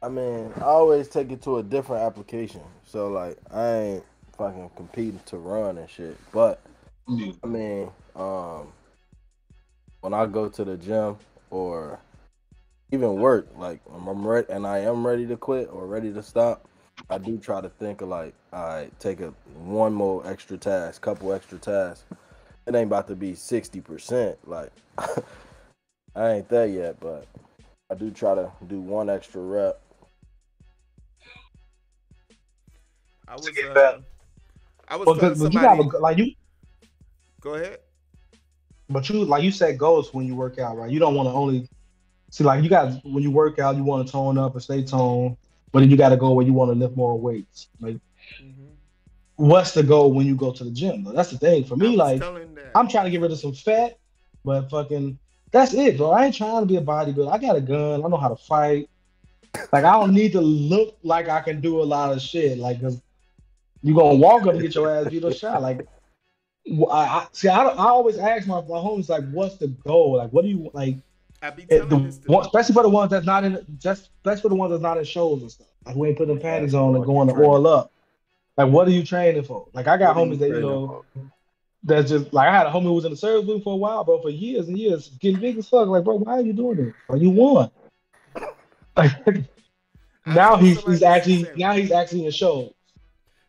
I mean, I always take it to a different application. So like I ain't fucking competing to run and shit. But I mean, when I go to the gym or even work, like when I'm ready and I am ready to quit or ready to stop, I do try to think of like, all right, take one more extra task, couple extra tasks. It ain't about to be 60%. Like I ain't there yet, but I do try to do one extra rep. I was get better. I was But telling you somebody. got like you. Go ahead. But you like you set goals when you work out, right? You don't want to only see like you got when you work out, you want to tone up and stay toned, but then you got to go where you want to lift more weights. Like what's the goal when you go to the gym, though? That's the thing for I me. was Like, telling that. I'm trying to get rid of some fat, but fucking, that's it, bro. I ain't trying to be a bodybuilder. I got a gun. I know how to fight. Like, I don't need to look like I can do a lot of shit. Like, cause you gonna walk up and get your ass beat or shot. Like, see. I always ask my homies, like, what's the goal? Like, what do you like? I be telling this to Especially for the ones that's not in, especially for the ones that's not in shows and stuff. Like, we ain't putting them panties on and What you going to training oil up. Like, what are you training for? Like, I got What are you homies that training that's just like I had a homie who was in the service booth for a while, bro, for years and years, getting big as fuck. Like, bro, why are you doing this? Like, you won. Like, I now saw he's somebody that's the same. actually in shows.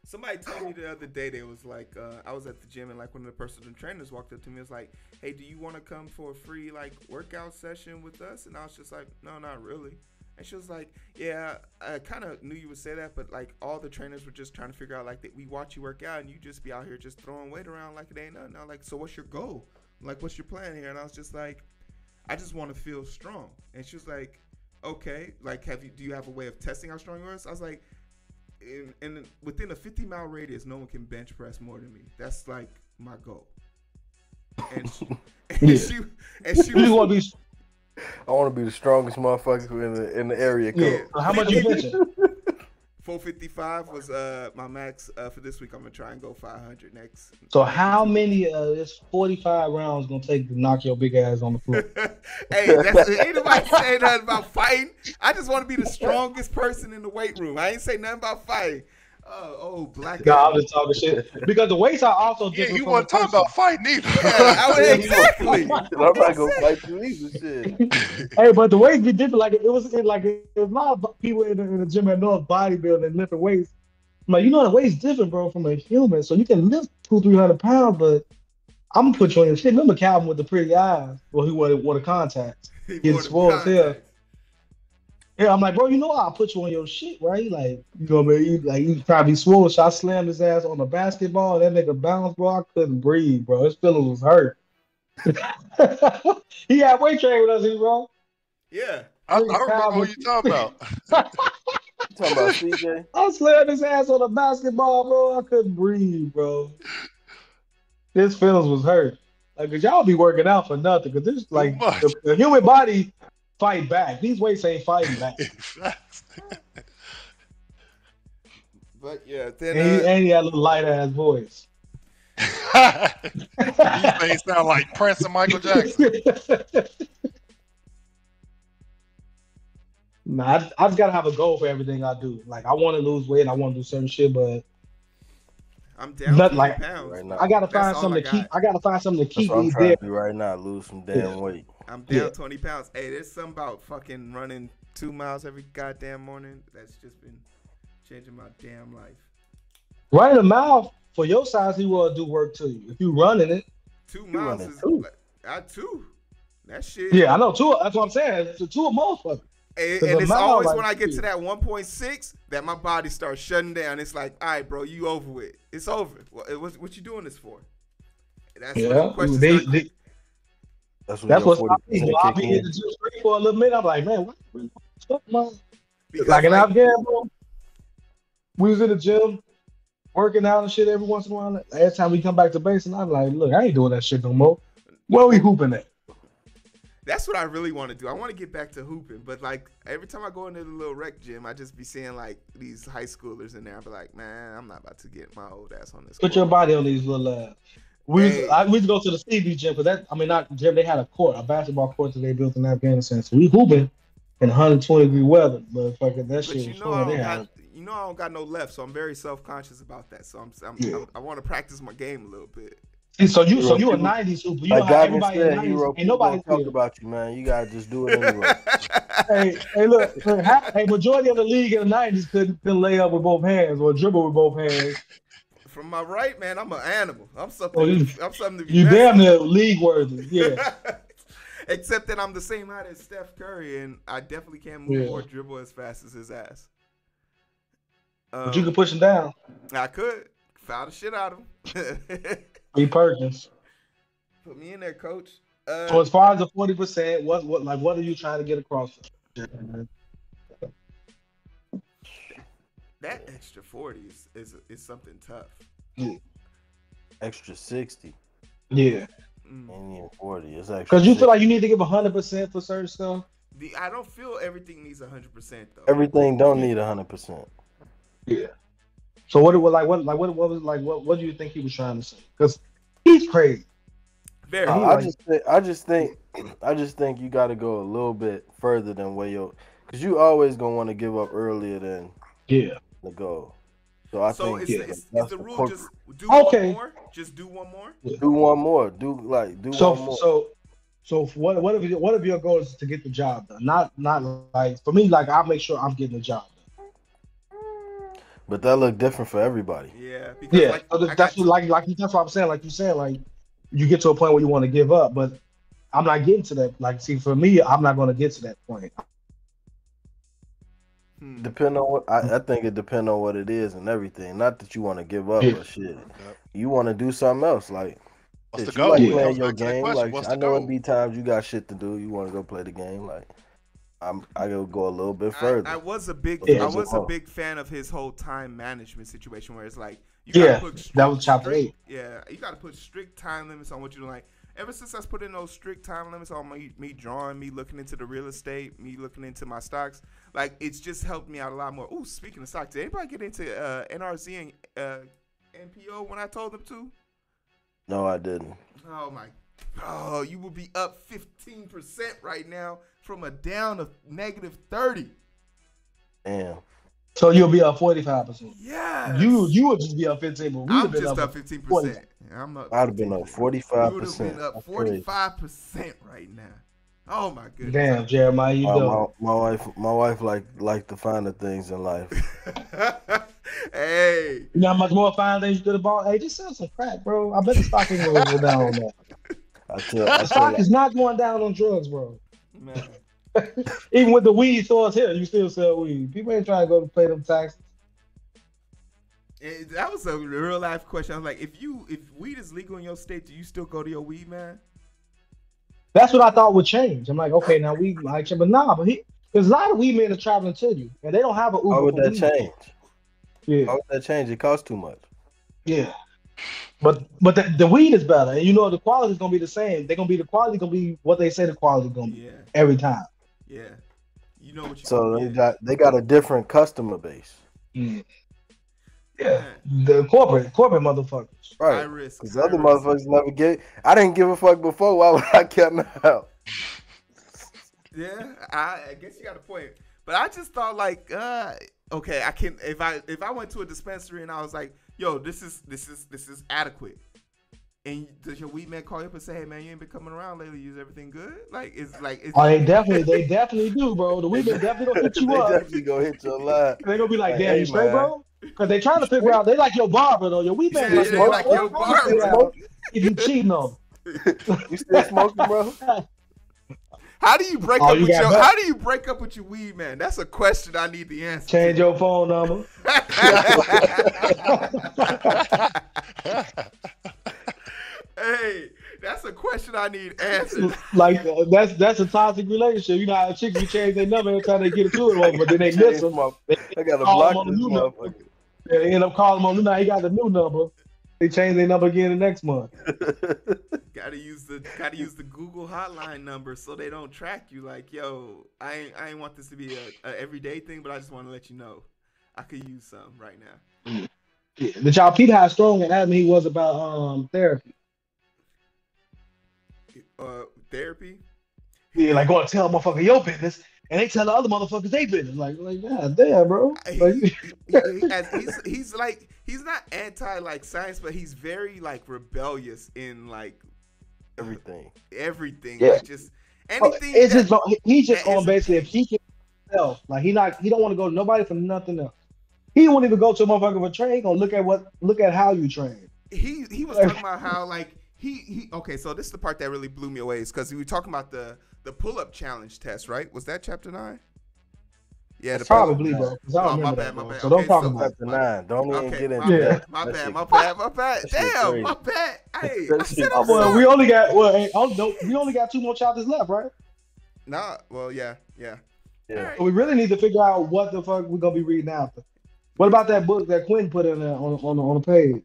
Somebody told me the other day, they was like, I was at the gym and like one of the personal trainers walked up to me and was like, hey, do you want to come for a free like workout session with us? And I was just like, no, not really. And she was like, yeah, I kind of knew you would say that, but like all the trainers were just trying to figure out like that we watch you work out and you just be out here just throwing weight around like it ain't nothing. I was like, so what's your goal? Like, what's your plan here? And I was just like, I just want to feel strong. And she was like, okay, like do you have a way of testing how strong you are? So I was like, and within a 50-mile radius, no one can bench press more than me. That's like my goal. And she want to be. I want to be the strongest motherfucker in the area code. Yeah. How much you benching? 455 was my max for this week. I'm gonna try and go 500 next. So how many this 45 rounds gonna take to knock your big ass on the floor? Hey, ain't nobody saying nothing about fighting. I just want to be the strongest person in the weight room. I ain't say nothing about fighting. Black. No, I'm just talking shit because the weights are also different. You want to talk about fighting either? Yeah, exactly. I'm not gonna fight you either. Shit. Hey, but the weights be different. Like it was a lot of people in the gym that know bodybuilding and lifting weights. I'm like, the weight's different, bro, from a human. So you can lift 200-300 pounds, but I'm gonna put you on your shit. Remember Calvin with the pretty eyes? Well, he wore the contacts. He's swole as hell. Yeah, I'm like, bro, I'll put you on your shit, right? Like, you probably swole. So I slammed his ass on the basketball. That nigga bounced, bro. I couldn't breathe, bro. His feelings was hurt. He had weight training with us, bro. Yeah. I remember who you talking about. You talking about CJ? I slammed his ass on the basketball, bro. I couldn't breathe, bro. His feelings was hurt. Like, cause y'all be working out for nothing. Cause this, like, the human body fight back. These weights ain't fighting back. But yeah, then and he had a little light ass voice. These things sound like Prince and Michael Jackson. Nah, I just gotta have a goal for everything I do. Like, I want to lose weight, I want to do certain shit, but I'm down 20 pounds right now. I gotta find something to keep. I gotta find something to keep That's what me I'm trying there. to do right now. Lose some damn weight. I'm down 20 pounds. Hey, there's something about fucking running 2 miles every goddamn morning that's just been changing my damn life. Running a mile for your size, he will do work to you. If you running it, 2 miles is two. That shit. Yeah, I know 2. That's what I'm saying. It's a 2 or more fucker. And it's always when I get to that 1.6 that my body starts shutting down. It's like, all right, bro, you over with. It's over. What you doing this for? That's what the That's what stopped me. I'll be in the gym for a little minute. I'm like, man, what the fuck, man? Like in Afghan, bro. We was in the gym working out and shit every once in a while. Every time we come back to base, and I'm like, look, I ain't doing that shit no more. Where we hooping at? That's what I really want to do. I want to get back to hooping, but like every time I go into the little rec gym, I just be seeing like these high schoolers in there. I be like, man, I'm not about to get my old ass on this. Put your body on these little. We used to go to the Stevie gym because not gym. They had a basketball court that they built in Afghanistan. So we hooping in 120-degree weather, but fucking that shit was fun. I don't got no left, so I'm very self-conscious about that. So I want to practice my game a little bit. So you a 90s hooper. You know how everybody in the 90s, ain't nobody talk about you, man. You gotta just do it anyway. hey, look, majority of the league in the 90s couldn't lay up with both hands or dribble with both hands. From my right, man, I'm an animal. I'm something to be. You damn near league worthy, yeah. Except that I'm the same height as Steph Curry, and I definitely can't move or dribble as fast as his ass. But you could push him down. I could foul the shit out of him. B. Perkins. Put me in there, coach. So as far as the 40%, what are you trying to get across? That extra 40 is something tough. Extra 60. Yeah. And even 40. It's extra. Because you feel like you need to give 100% for certain stuff. I don't feel everything needs 100% though. Everything don't need 100%. Yeah. So what do you think he was trying to say? Because he's crazy. Very. I just think you got to go a little bit further than where because you always gonna want to give up earlier than the goal. So I think is the rule just do one more? Just do one more? Yeah. Do one more. Do one more. So what if your goal is to get the job done? Not like for me, like I'll make sure I'm getting the job done. But that look different for everybody. Yeah. Because that's what I'm saying. Like you said, like you get to a point where you want to give up, but I'm not getting to that. Like, see, for me, I'm not going to get to that point. Depend on what I think it depends on what it is and everything. Not that you want to give up or shit. You want to do something else. Like, what's the you goal? like playing your game. Like, what's I know it'd be times you got shit to do. You want to go play the game. Like, I go a little bit further. I was a big fan of his whole time management situation where it's like you gotta put that was chapter 8. Yeah, you gotta put strict time limits on what you do. Like ever since I put in those strict time limits on me drawing, me looking into the real estate, me looking into my stocks, like it's just helped me out a lot more. Ooh, speaking of stocks, did anybody get into NRZ and NPO when I told them to? No, I didn't. Oh, you will be up 15% right now from a down of -30. Damn. So you'll be up 45%. Yeah. You would just be up 15%. But I'm just up 15%. I'd have been up 45%. You would have been up 45% right now. Oh my goodness. Damn, Jeremiah, you know. My wife like the finer things in life. Hey. You know how much more fine things you could have bought? Hey, just sell some crack, bro. I bet the stock ain't gonna go down on that. The stock is not going down on drugs, bro. Man. Even with the weed stores here, you still sell weed. People ain't trying to go to pay them taxes. That was a real life question. I was like, if weed is legal in your state, do you still go to your weed man? That's what I thought would change. I'm like, okay, now weed might change, but there's a lot of weed men are traveling to you, and they don't have an Uber. How would that change? Yeah. How would that change? It costs too much. Yeah. But the weed is better, and you know the quality is gonna be the same. The quality gonna be what they say the quality is gonna be every time. Yeah. You know what you. So they got a different customer base. Yeah. The corporate motherfuckers. Right. Because other motherfuckers never get. I didn't give a fuck before. Why would I care now? Yeah, I guess you got a point. But I just thought like, okay, I can if I went to a dispensary and I was like, yo, this is adequate. And does your weed man call you up and say, hey man, you ain't been coming around lately? Is everything good? Like it's they definitely do, bro. The weed man definitely gonna hit you up. They definitely gonna hit you a lot. They gonna be like, damn, you straight, bro? Because they trying to figure out. They like your barber though. Your weed man like your barber. If you cheating on them. You still smoking, bro? How do you break up with How do you break up with your weed man? That's a question I need the answer. Change your phone number. Hey, that's a question I need answered. Like that's a toxic relationship. You know how chicks will change their number every time they get into it, but then they miss them. They gotta block this motherfucker. They end up calling him on new number. He got the new number. They change their number again the next month. Gotta use the Google hotline number so they don't track you. Like, yo, I ain't want this to be a everyday thing, but I just want to let you know I could use some right now. Yeah. Did y'all peep how strong and adamant he was about therapy? Therapy? Yeah, like going to tell a motherfucker your business, and they tell the other motherfuckers their business. Like, God damn, bro. He's not anti like science, but he's very like rebellious in like everything. Yeah. Like, just anything. He's just on basically if he can himself. Like he don't want to go to nobody for nothing else. He won't even go to a motherfucker for train. He gonna look at how you train. He was talking about how like he okay. So this is the part that really blew me away is because we were talking about the pull-up challenge test, right? Was that chapter 9? Yeah, probably, bro. My bad. So don't talk about chapter 9. Don't even get into that. My bad. Damn, my bad. Hey, we only got 2 more chapters left, right? Nah. Well, yeah. Right. So we really need to figure out what the fuck we're gonna be reading after. What about that book that Quinn put in there on the page?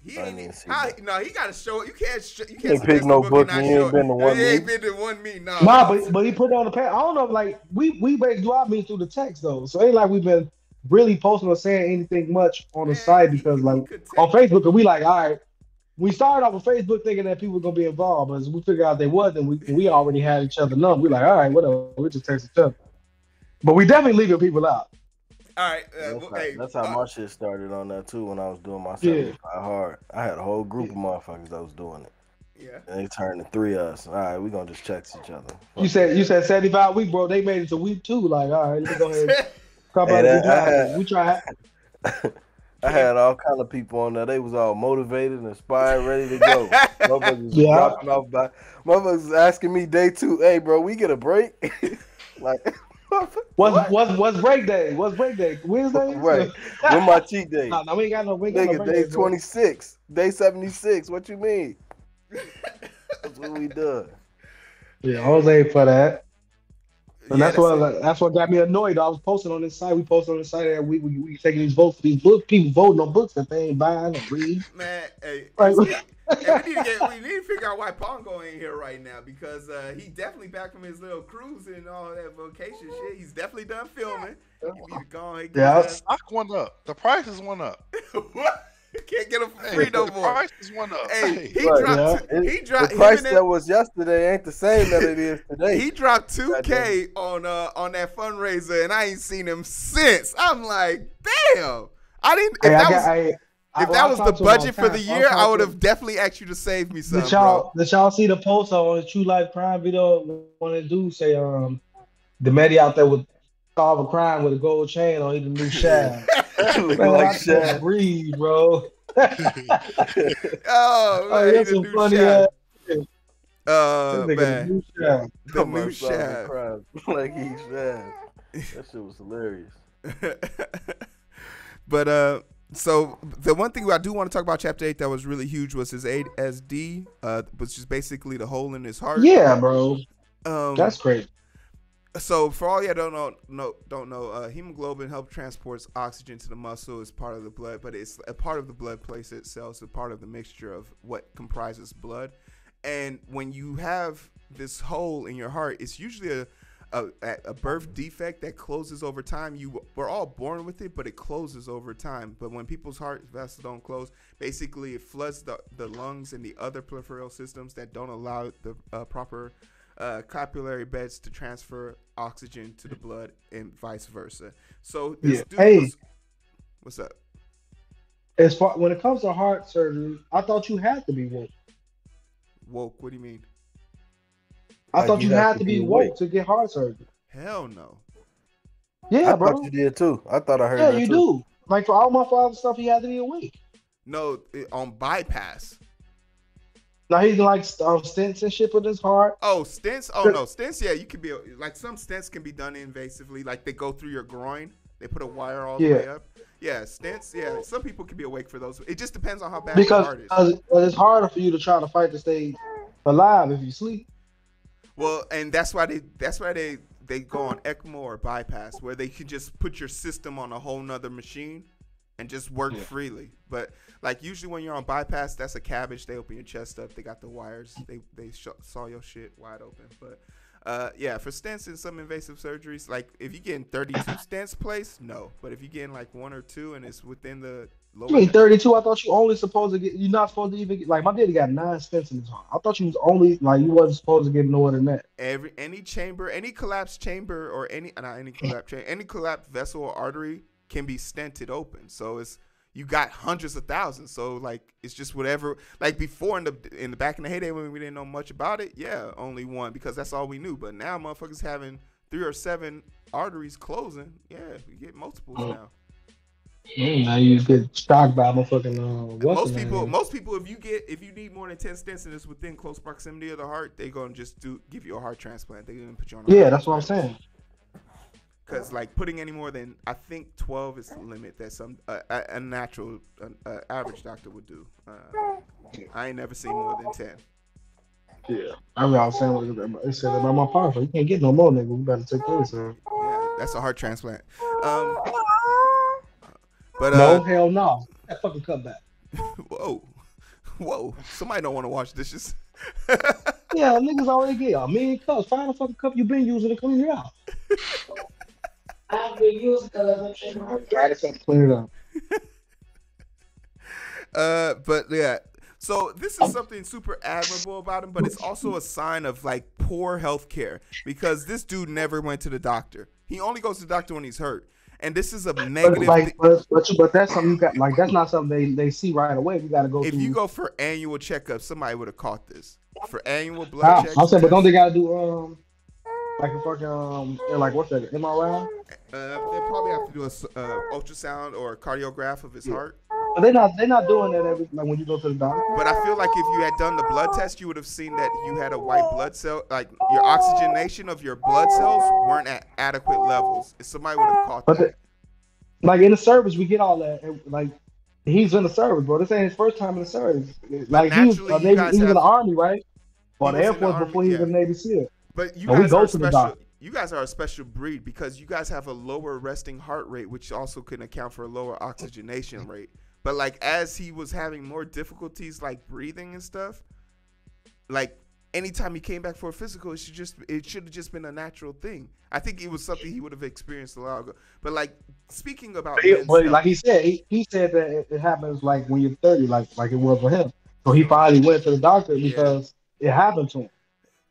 He I ain't didn't see how, that. no. He got to show it. You can't Pick suggest no the book and and not you show ain't been to it. one He ain't meeting. been to one meeting. No. Nah, but he put it on the page. I don't know if like we do our meet through the text though, so it ain't like we've been really posting or saying anything much on the Man, site because he like could on take. Facebook, we like all right. We started off with Facebook thinking that people were gonna be involved, but as we figured out they wasn't, we already had each other number. We like all right, whatever. We just text each other, but we definitely leaving people out. All right. That's how my shit started on that too when I was doing my Yeah. 75 hard. I had a whole group of motherfuckers that was doing it. Yeah. And they turned to 3 of us. All right, we gonna just text each other. You said 75 week, bro. They made it to week 2. Like all right, let me go ahead and talk about Hey, it. We try. I had all kind of people on there. They was all motivated, inspired, ready to go. Motherfuckers was Yeah. dropping off by. Motherfuckers was asking me day 2, hey, bro, we get a break? Like, What's break day? What's break day? Wednesday? right. When my cheat day? No, we ain't got no break Nigga, day day. 26, day 76. What you mean? That's what we done. Yeah, I was ain't for that. And Yeah, that's what got me annoyed. I was posting on this site. We posted on the site that we taking these votes for these book people voting on books that they ain't buying or reading. Man, hey, Like, we need to figure out why Pongo ain't here right now because he definitely back from his little cruise and all that vacation shit. He's definitely done filming. You need to go on and Yeah. Stock went up. The prices went up. What? Can't get him for free no The more. prices went up. Hey, he Right, dropped. yeah. He dropped. The price that was yesterday ain't the same that it is today. He dropped $2K on that fundraiser, and I ain't seen him since. I'm like, damn. I didn't. If that was the budget for the year, I would have definitely asked you to save me some, bro. Did y'all see the post on the True Life Crime video? When the dude say, the Medi out there would solve a crime with a gold chain on, he the new Shaft. Look Man, like I Shaq. can't breathe, bro. Oh, man, that's the some new funny Shaft. This nigga Man, the new Shaft. the new Shaft. Like he's Shaft. That shit was hilarious. But so the one thing I do want to talk about chapter 8 that was really huge was his ASD, which is basically the hole in his heart. Yeah, bro. That's crazy. So for all you don't know, hemoglobin helps transports oxygen to the muscle as part of the blood, but it's a part of the blood place itself. It's a part of the mixture of what comprises blood. And when you have this hole in your heart, it's usually a birth defect that closes over time. We're all born with it, but it closes over time. But when people's heart vessels don't close, basically it floods the lungs and the other peripheral systems that don't allow the proper capillary beds to transfer oxygen to the blood and vice versa. So this dude what's up? As far when it comes to heart surgery, I thought you had to be woke. Woke? What do you mean? I thought you had to be woke to get heart surgery. Hell no. Yeah, I bro. thought you did too. I thought I heard that that you too. do. Like for all my father's stuff, he had to be awake. No, on bypass. Now he's like stents and shit with his heart. Oh, stents? Oh no, stents. Yeah, you can be like some stents can be done invasively. Like they go through your groin. They put a wire all the way up. Yeah, stents. Yeah, some people can be awake for those. It just depends on how bad your heart is. Because it's harder for you to try to fight to stay alive if you sleep. Well, and that's why they go on ECMO or bypass, where they can just put your system on a whole nother machine and just work freely. But like usually when you're on bypass, that's a cabbage. They open your chest up. They got the wires. They saw your shit wide open. But yeah, for stents and some invasive surgeries, like if you're getting 32 stents placed, no. But if you're getting like 1 or 2 and it's within the lower. You mean 32? I thought you only supposed to get. You're not supposed to even get. Like my daddy got 9 stents in his heart. I thought you was only like you wasn't supposed to get more than that. Any chamber, any collapsed chamber, or any collapsed vessel or artery can be stented open. So it's you got hundreds of thousands. So like it's just whatever. Like before in the back in the heyday when we didn't know much about it, yeah, only 1 because that's all we knew. But now motherfuckers having 3 or 7 arteries closing. Yeah, you get multiples now. Now you get shocked by motherfucking most people if you need more than 10 stents and it's within close proximity of the heart, they're gonna just give you a heart transplant. They're gonna put you on that's what I'm saying. Because like putting any more than I think 12 is the limit that some a natural average doctor would do. I ain't never seen more than 10. Yeah, I was saying it said about my power. You can't get no more, nigga. We better take this. Yeah, that's a heart transplant. But no, hell no. That fucking cut back. Whoa. Whoa, somebody don't want to wash dishes. Yeah, niggas already get a million cups. Find a fucking cup you been using to clean it out. I've been using cups. Try to clean it up. But yeah. So this is something super admirable about him, but it's also a sign of like poor health care because this dude never went to the doctor. He only goes to the doctor when he's hurt. And this is a negative. But that's something you got. Like that's not something they see right away. You got to go. If through. you go for annual checkups, somebody would have caught this. For annual blood checks. I'll say, but don't they got to do like a fucking like what's that MRI? They probably have to do a ultrasound or a cardiograph of his heart. But they're not doing that like when you go to the doctor. But I feel like if you had done the blood test, you would have seen that you had a white blood cell, like your oxygenation of your blood cells weren't at adequate levels. If somebody would have caught that. Like in the service, we get all that. Like he's in the service, bro. This ain't his first time in the service. Like he was in the Army, right? Or the Air Force before he was in the Navy SEAL. But you guys are special. You guys are a special breed because you guys have a lower resting heart rate, which also can account for a lower oxygenation rate. But like as he was having more difficulties like breathing and stuff, like anytime he came back for a physical, it should have just been a natural thing. I think it was something he would have experienced a while ago. But like speaking about, like he said that it happens like when you're 30, like it was for him. So he finally went to the doctor because it happened to him.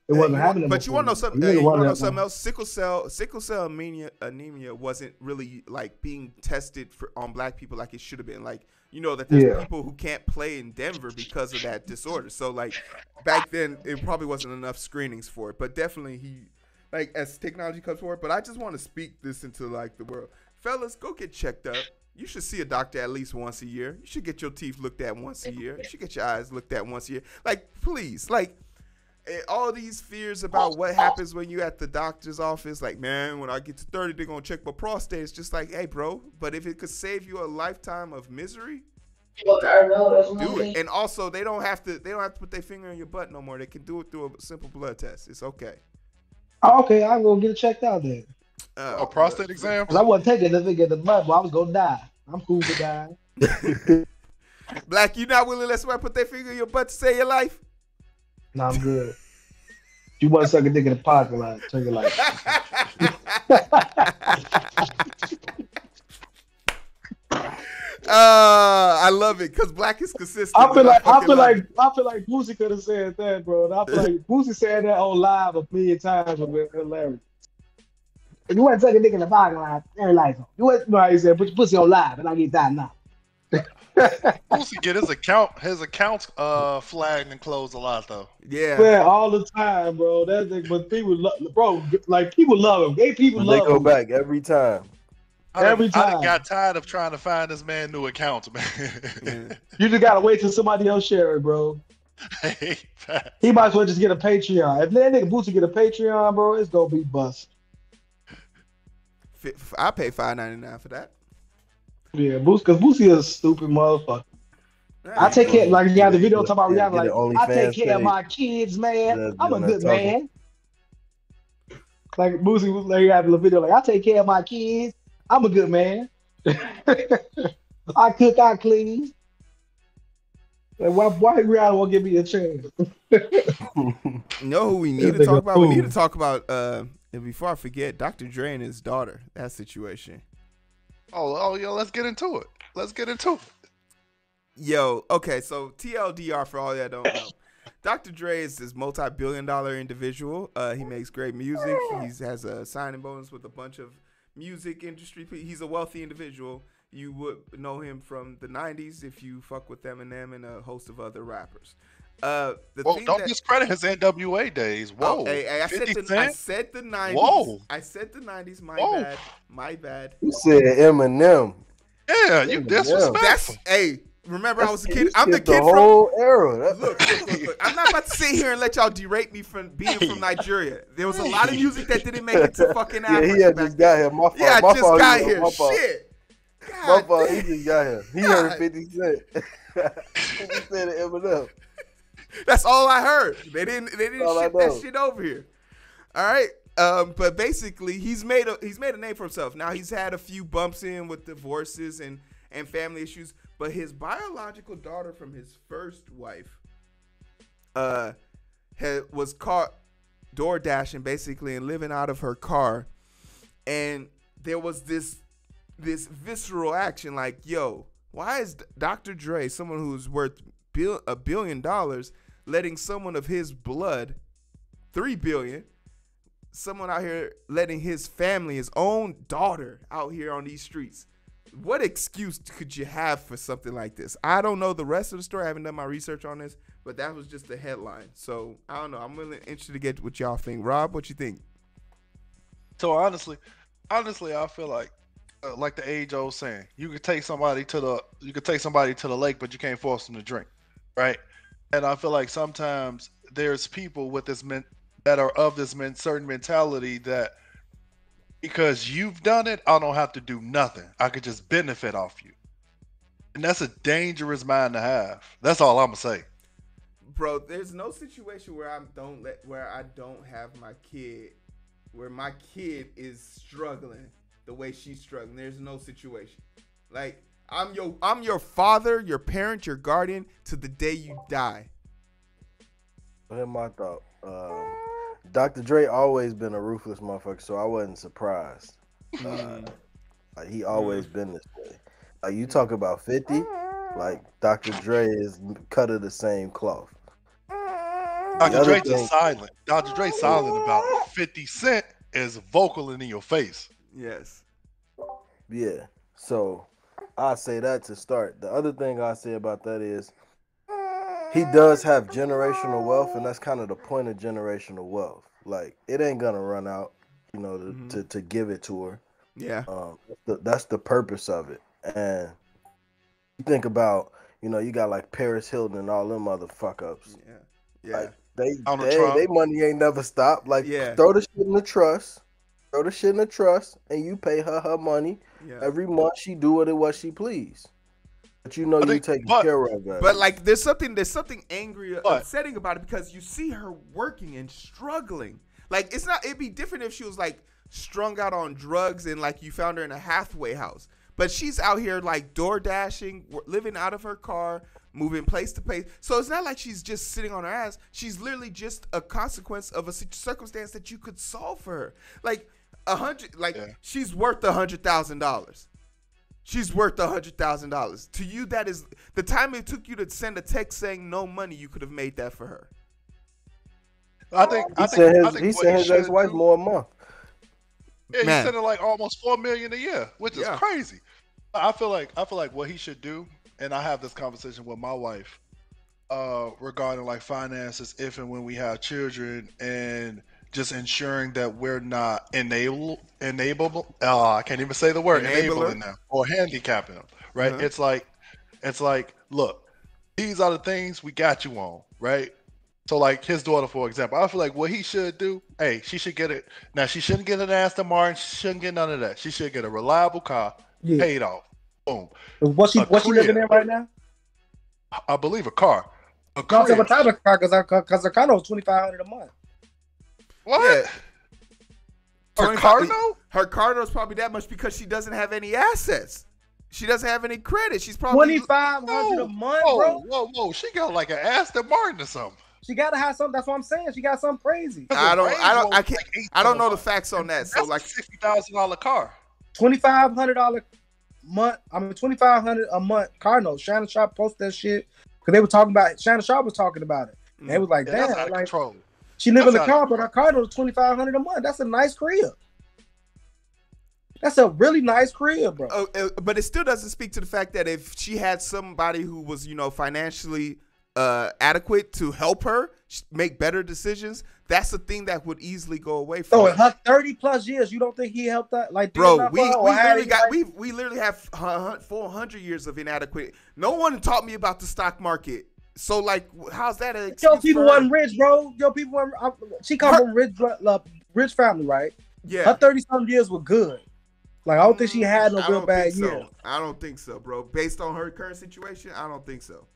It wasn't happening. But you want to know something? You want to know something else? Sickle cell anemia wasn't really like being tested on black people like it should have been. Like you know that there's people who can't play in Denver because of that disorder. So like back then it probably wasn't enough screenings for it. But definitely like as technology comes forward. But I just want to speak this into like the world, fellas. Go get checked up. You should see a doctor at least once a year. You should get your teeth looked at once a year. You should get your eyes looked at once a year. Like please, like. All these fears about what happens when you at the doctor's office, like, man, when I get to 30, they're going to check my prostate. It's just like, hey, bro, but if it could save you a lifetime of misery, do it. And also, they don't have to put their finger in your butt no more. They can do it through a simple blood test. It's okay. Okay, I'm going to get it checked out then. A prostate exam? Because I wasn't taking nothing in the blood, but I was going to die. I'm cool to die. Black, you not willing to let somebody put their finger in your butt to save your life? No, I'm good. You want to suck a dick in the parking lot, tell your life. I love it because Black is consistent. I feel like Boosie could have said that, bro. And I feel like Boosie said that on live a million times with hilarious. If you want to suck a dick in the parking lot, turn your lights on. You want, no, he said, put your pussy on live, and I get that now. Boosie get his accounts flagged and closed a lot though. Yeah, all the time, bro. But people people love him. Gay people love him. They go back every time. I got tired of trying to find this man new accounts, man. Yeah. You just gotta wait till somebody else share it, bro. He might as well just get a Patreon. If that nigga Boosie get a Patreon, bro, it's gonna be bust. I pay $5.99 for that. Yeah, because Boosie is a stupid motherfucker. I take care, like you have the video talking about Rihanna, like I take care of my kids, man. I'm a good man. Like Boosie was like, you have the video like, I take care of my kids. I'm a good man. I cook, I clean. Like, why Rihanna won't give me a chance? You know who we need to talk about? We need to talk about, and before I forget, Dr. Dre and his daughter, that situation. Oh, yo, let's get into it. Yo, okay, so TLDR for all that don't know. Dr. Dre is this multi-billion-dollar individual. He makes great music. He has a signing bonus with a bunch of music industry. He's a wealthy individual. You would know him from the 90s if you fuck with Eminem and a host of other rappers. Don't discredit his NWA days. Whoa. Oh, hey, I said the 90s. Whoa. I said the 90s. My bad. You said Eminem. Yeah, you disrespectful. Remember I was a kid. I'm the kid from the whole era. Look. I'm not about to sit here and let y'all derate me from being from Nigeria. There was a lot of music that didn't make it to fucking Africa. Yeah, he had just got here. My fault. Yeah, I just got here. Shit. My fault. He just got here. He heard 50 Cent. 50 Cent and Eminem. That's all I heard. They didn't ship that shit over here. All right. But basically he's made a name for himself. Now he's had a few bumps in with divorces and and family issues. But his biological daughter from his first wife was caught door dashing basically and living out of her car. And there was this visceral action like, yo, why is Dr. Dre, someone who's worth $1 billion, letting someone of his blood, $3 billion, someone out here letting his family, his own daughter out here on these streets? What excuse could you have for something like this? I don't know the rest of the story. I haven't done my research on this, but that was just the headline. So I don't know. I'm really interested to get what y'all think. Rob, what you think? So honestly, I feel like the age-old saying, you could take somebody to the lake, but you can't force them to drink, right? And I feel like sometimes there's people with that are of this certain mentality that because you've done it, I don't have to do nothing. I could just benefit off you, and that's a dangerous mind to have. That's all I'm gonna say. Bro, there's no situation where I don't have my kid, where my kid is struggling the way she's struggling. There's no situation. Like, I'm your father, your parent, your guardian to the day you die. Here's my thought. Dr. Dre always been a ruthless motherfucker, so I wasn't surprised. Like, he always been this way. Like, you talk about 50, like Dr. Dre is cut of the same cloth. Dr. Dre's just silent. Dr. Dre's silent about it. 50 Cent is vocal and in your face. Yes. Yeah. So I say that to start. The other thing I say about that is he does have generational wealth, and that's kind of the point of generational wealth. Like, it ain't gonna run out, you know, to give it to her. Yeah. That's the purpose of it. And you think about, you know, you got like Paris Hilton and all them other fuck ups. Yeah. Yeah. Like, they money ain't never stopped. Like, throw the shit in the trust. Throw the shit in the trust, and you pay her money every month. She do with it what she please. But you know you taking care of that. But like, there's something angry, upsetting about it, because you see her working and struggling. Like, it'd be different if she was like strung out on drugs and like you found her in a halfway house. But she's out here like door dashing, living out of her car, moving place to place. So it's not like she's just sitting on her ass. She's literally just a consequence of a circumstance that you could solve for her. Like she's worth $100,000. She's worth $100,000. To you, that is the time it took you to send a text saying no money. You could have made that for her. He sent his ex-wife more a month. Yeah, he's sending like almost $4 million a year, which is crazy. I feel like what he should do, and I have this conversation with my wife regarding like finances if and when we have children, and just ensuring that we're not enableable. I can't even say the word enabling them or handicapping them. Right? It's like, look, these are the things we got you on, right? So like his daughter, for example, I feel like what he should do, hey, she should get it. Now, she shouldn't get an Aston Martin. She shouldn't get none of that. She should get a reliable car, paid off. Boom. What's she living in right now? I believe a car. What type of car? Because her condo is $2,500 a month. What? Yeah. Her car note? Her car note is probably that much because she doesn't have any assets. She doesn't have any credit. She's probably $2,500 a month, bro. Whoa! She got like an Aston Martin or something. She gotta have something. That's what I'm saying. She got something crazy. I don't know the facts on that. So like $60,000 car. $2,500 month. I mean $2,500 a month car note. Shannon Sharp posted that shit because they were talking about it. Shannon Sharp was talking about it. And it was like, damn, that's out of control. She live in the car, but her car note is $2,500 a month. That's a nice crib. That's a really nice crib, bro. But it still doesn't speak to the fact that if she had somebody who was, you know, financially adequate to help her make better decisions, that's a thing that would easily go away from her. So in her 30 plus years, you don't think he helped that? Like, bro, we literally have 400 years of inadequate. No one taught me about the stock market. So like, how's that an excuse? Yo, people wasn't rich, bro. Yo, people weren't. She come from rich family, right? Yeah. Her 30-something years were good. Like, I don't think she had no real bad year. I don't think so, bro. Based on her current situation, I don't think so.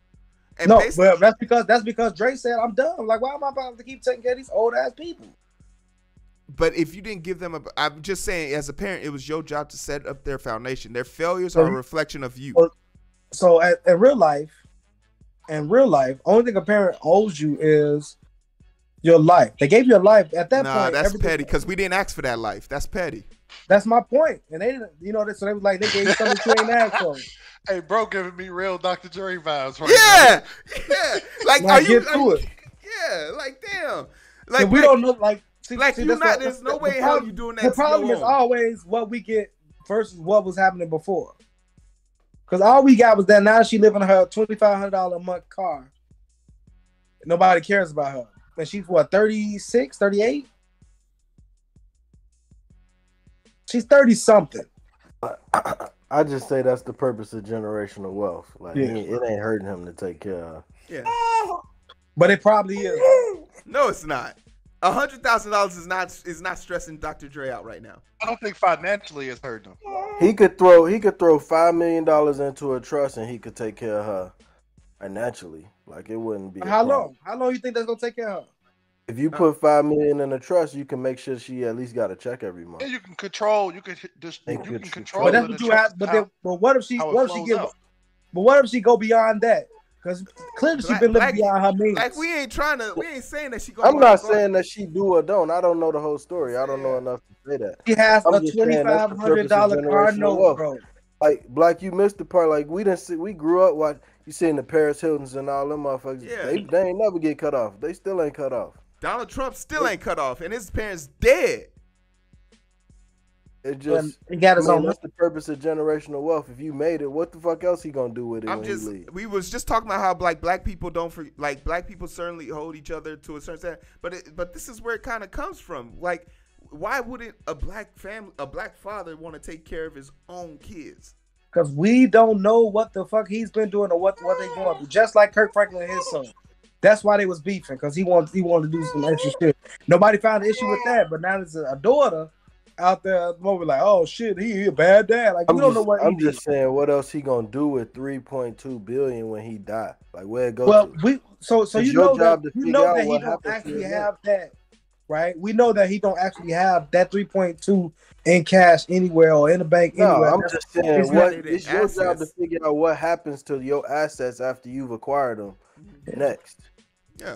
And no, but that's because Drake said, I'm done. Like, why am I about to keep taking care of these old ass people? But if you didn't give them I'm just saying, as a parent, it was your job to set up their foundation. Their failures are a reflection of you. So in real life, only thing a parent owes you is your life. They gave you a life at that point. Nah, that's petty because we didn't ask for that life. That's petty. That's my point. And they didn't, so they was like, they gave you something you ain't asked for. Hey, bro, giving me real Dr. Dre vibes right now. Yeah. Like, are you? Yeah, like, damn. Like, we don't know, like, there's no way how you doing that. The problem is always what we get versus what was happening before. Because all we got was that now she living in her $2,500 a month car. Nobody cares about her. And she's what, 36, 38? She's 30 something. I just say that's the purpose of generational wealth. Like it ain't hurting him to take care of. Yeah. But it probably is. No, it's not. $100,000 is not stressing Dr. Dre out right now. I don't think financially it's hurting him. He could throw $5 million into a trust and he could take care of her financially. Like it wouldn't be. How long? How long you think that's gonna take care of her? If you put $5 million in a trust, you can make sure she at least got a check every month. Yeah, you can control. You can control. But that's what you have. But what if she? What if she give? But what if she go beyond that? Because clearly she's been living beyond her means. Like we ain't saying that she. I'm not saying that she do or don't. I don't know the whole story. I don't know enough to say that. She has a $2,500 car note, bro. Like Black, you missed the part. Like we grew up watching. You seen the Paris Hiltons and all them motherfuckers. Yeah. They ain't never get cut off. They still ain't cut off. Donald Trump still ain't cut off, and his parents dead. It just that's the purpose of generational wealth. If you made it, what the fuck else he gonna do with it? We was just talking about how black people black people certainly hold each other to a certain extent, but this is where it kind of comes from. Like, why wouldn't a black father want to take care of his own kids? Because we don't know what the fuck he's been doing or what they going through. Just like Kirk Franklin and his son. That's why they was beefing, because he wanted to do some extra shit. Nobody found an issue with that, but now there's a daughter out there we're like, oh shit, he a bad dad. Like we don't know what. I'm just saying, what else he gonna do with $3.2 billion when he die? Like where it goes? Well, you know that he don't actually have that, right? We know that he don't actually have that 3.2 in cash anywhere or in the bank anywhere. I'm just saying, it's your job to figure out what happens to your assets after you've acquired them next.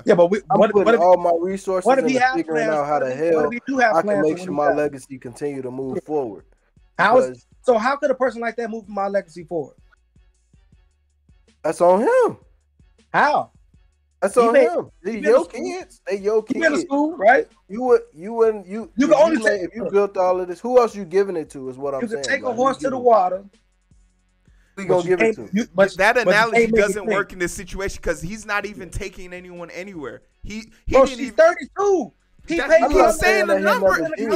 Yeah, but I'm putting all my resources into figuring out how the hell I can make sure my legacy continue to move forward. So how could a person like that move my legacy forward? That's on him. How? That's on him. They your kids. They your kids. You in school, right? You can only say if you built all of this. Who else you giving it to? Is what I'm saying. You can take a horse to the water. We gonna give it to. But that analogy doesn't work in this situation because he's not even taking anyone anywhere. She's 32. I'm not saying the number. You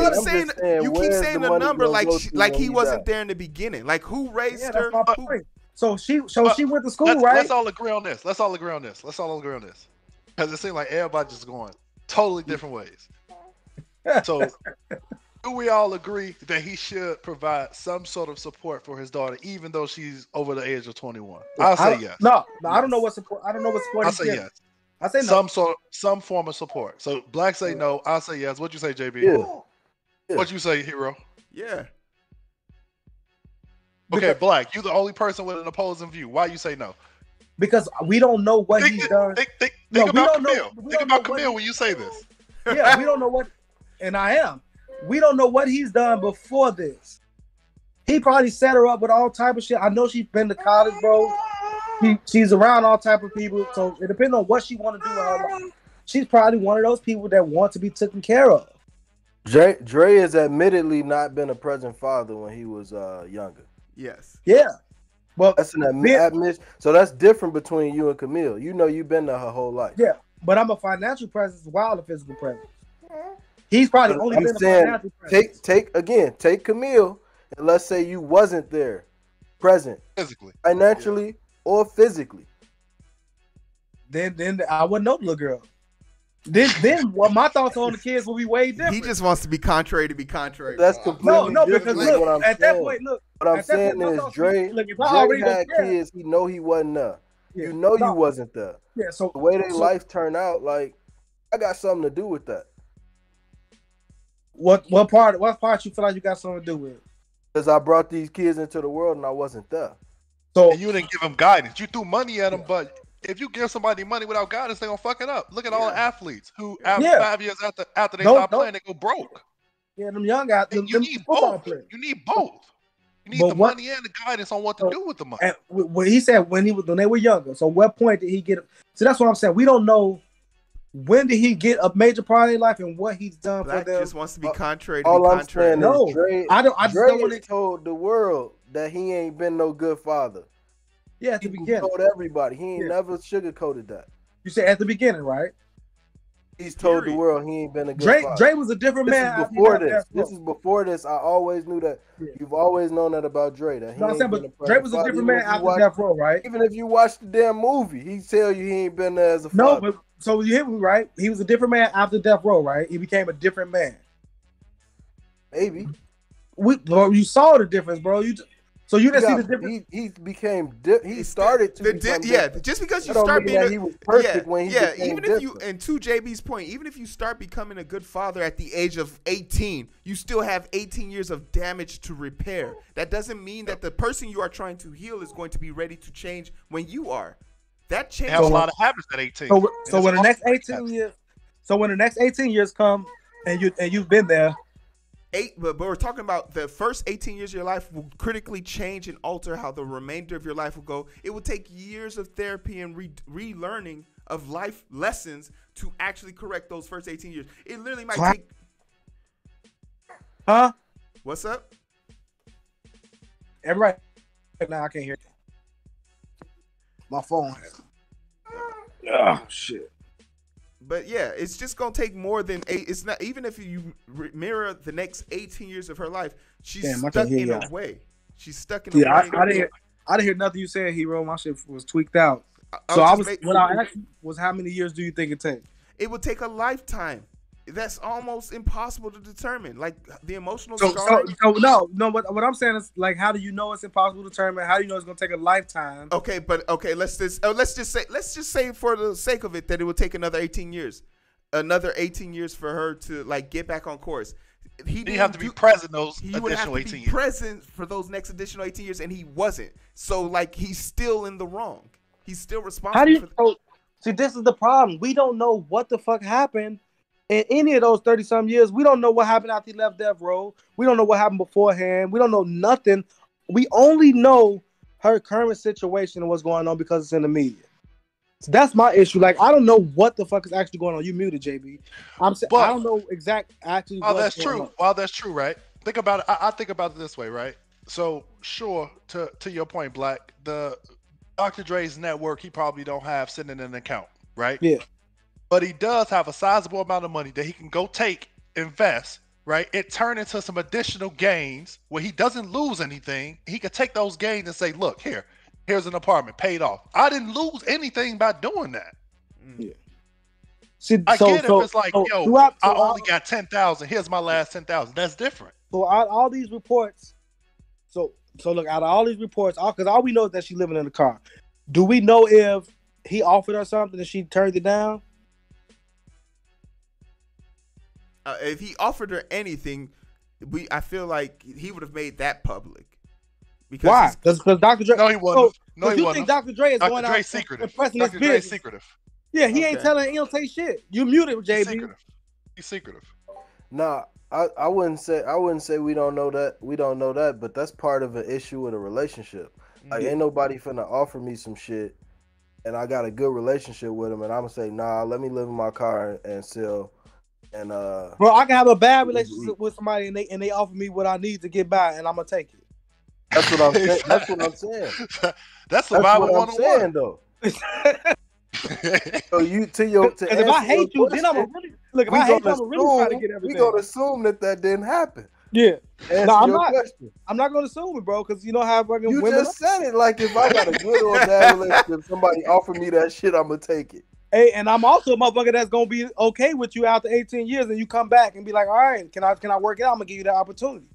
keep saying the number like he wasn't there in the beginning. Like who raised her? So she went to school, right? Let's all agree on this. Because it seems like everybody just going totally different ways. So do we all agree that he should provide some sort of support for his daughter, even though she's over the age of 21? I'll say yes. No, I don't know what support. I don't know what support. I'll say yes. I say no. Some form of support. So Black say no. I say yes. What you say, JB? Yeah. What you say, Heero? Yeah. Okay, Black. You're the only person with an opposing view. Why you say no? Because we don't know what he's done. Think about Camille. Think about Camille when you say this. Yeah, we don't know what, and I am. We don't know what he's done before this. He probably set her up with all type of shit. I know she's been to college, bro. She's around all type of people. So it depends on what she want to do with her life. She's probably one of those people that want to be taken care of. Dre has admittedly not been a present father when he was younger. Yes. Yeah. But that's an admission. So that's different between you and Camille. You know you've been there her whole life. Yeah. But I'm a financial presence while a physical presence. He's probably only been a financial presence. Take Camille, and let's say you wasn't there, present, physically, financially, or physically. Then I wouldn't know the little girl. Then well, my thoughts on the kids will be way different. He just wants to be contrary to be contrary. That's completely no, because look, at that point, look. What I'm saying is, Dre had kids. He know he wasn't there. Yeah, you wasn't there. Yeah. So the way their life turned out, like I got something to do with that. What part you feel like you got something to do with? Because I brought these kids into the world and I wasn't there. So And you didn't give them guidance. You threw money at them, but if you give somebody money without guidance, they're gonna fuck it up. Look at all the athletes who, after 5 years after they stop playing, they go broke. Yeah, them young guys. You need both. You need both. You need the money and the guidance on what to do with the money. And what he said when they were younger. So what point did he get? So that's what I'm saying. We don't know when did he get a major part of their life and what he's done Black for them. just wants to be contrary. All I'm saying is Dre, I just don't want to told the world that he ain't been no good father. Yeah, at the beginning. Told everybody. He ain't never sugarcoated that. You said at the beginning, right? He's told the world he ain't been a good father. Dre was a different man. Before this. This is before this. I always knew that. Yeah. You've always known that about Dre. That he Dre was a different man after Death Row, right? Even if you watch the damn movie, he tell you he ain't been there as a father. No, but so you hear me, right? He was a different man after Death Row, right? He became a different man. Maybe. You saw the difference, bro. So you didn't see the difference. He became. He started to. Just because you start being. He was perfect when he became even if you, and to JB's point, even if you start becoming a good father at the age of 18, you still have 18 years of damage to repair. That doesn't mean that the person you are trying to heal is going to be ready to change when you are. That changes. Have a lot of habits at 18. So when the next 18 years, when the next 18 years come, and you've been there. But we're talking about the first 18 years of your life will critically change and alter how the remainder of your life will go. It will take years of therapy and relearning of life lessons to actually correct those first 18 years. It literally might take. Huh? What's up? Everybody, now I can't hear you. My phone. Oh shit. But yeah, it's just gonna take more than 8. It's not even if you mirror the next 18 years of her life. She's stuck in a way. She's stuck in a way. I didn't hear nothing you said, Heero. My shit was tweaked out. What I asked was, how many years do you think it take? It would take a lifetime. That's almost impossible to determine. Like the emotional. So no. What I'm saying is, like, how do you know it's impossible to determine? How do you know it's gonna take a lifetime? Okay, let's just say for the sake of it that it would take another 18 years, for her to like get back on course. He have to be present those additional 18 years. He would have to be present for those next additional 18 years, and he wasn't. So like he's still in the wrong. He's still responsible. How do you see? This is the problem. We don't know what the fuck happened. In any of those 30-some years, we don't know what happened after he left Death Row. We don't know what happened beforehand. We don't know nothing. We only know her current situation and what's going on because it's in the media. So that's my issue. Like, I don't know what the fuck is actually going on. You muted, JB. I don't know actually. Oh, that's true. Well, that's true, right? Think about it. I think about it this way, right? So, sure, to your point, Black, the Dr. Dre's network, he probably don't have sitting in an account, right? Yeah. But he does have a sizable amount of money that he can go invest, right? It turn into some additional gains where he doesn't lose anything. He could take those gains and say, look, here's an apartment paid off. I didn't lose anything by doing that. Yeah. I get if it's like, I only got 10,000. Here's my last 10,000. That's different. So out all these reports, so look, out of all these reports, because all we know is that she's living in the car. Do we know if he offered her something and she turned it down? If he offered her anything, I feel like he would have made that public. Because why? Because Dr. Dre. No, he wouldn't. No, he you wouldn't. think Dr. Dre is going out secretive. Pressing Dr. his Dre's business? secretive. Yeah, he ain't telling. He don't say shit. You muted, JB. He's secretive. Nah, I wouldn't say we don't know that. We don't know that, but that's part of an issue with a relationship. Like, ain't nobody finna offer me some shit, and I got a good relationship with him, and I'm gonna say, nah, let me live in my car and sell. And bro, I can have a bad relationship with somebody, and they offer me what I need to get by, and I'm gonna take it. That's what I'm saying. That's what I'm saying. That's survival 101, though. So you if I hate you, then I'm gonna really look. If I hate you, I'm gonna really try to get everything. We gonna assume that didn't happen. Yeah. No, I'm not gonna assume it, bro, because you know how fucking you women. Just said it. Like, if I got a good or bad relationship, somebody offer me that shit, I'm gonna take it. Hey, and I'm also a motherfucker that's gonna be okay with you after 18 years, and you come back and be like, all right, can I work it out? I'm gonna give you that opportunity.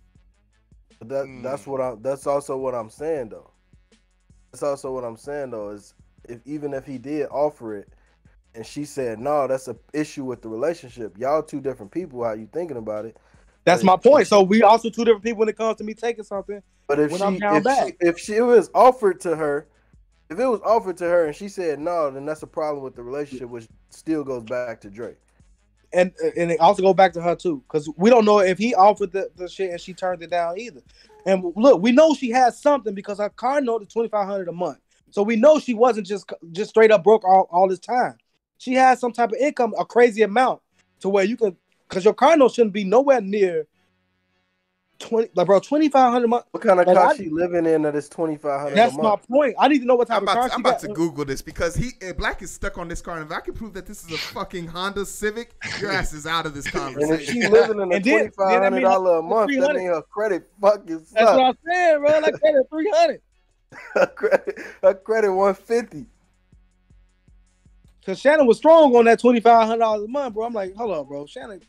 That's also what I'm saying though. That's also what I'm saying though, is even if he did offer it and she said no, that's an issue with the relationship. Y'all two different people, how you thinking about it. That's my point. So we also two different people when it comes to me taking something. But if when I'm down bad. if she was offered to her, if it was offered to her and she said no, then that's a problem with the relationship, which still goes back to Drake. And it also go back to her too, because we don't know if he offered the shit and she turned it down either. And look, we know she has something because her car note is $2,500 a month. So we know she wasn't just straight up broke all this time. She has some type of income, a crazy amount, to where you can, because your car note shouldn't be nowhere near 2,500 a month. What kind of car she living in that is $2,500 That's a month? my point. I need to know what type of car she got. I'm about to Google this because Black is stuck on this car, and if I can prove that this is a fucking Honda Civic, your ass is out of this conversation. And if she living in a $2,500 a month, that means her credit fucking sucks. That's what I'm saying, bro. Like credit 300. her credit 150. Cause Shannon was strong on that $2,500 a month, bro. I'm like, hold on, bro, Shannon.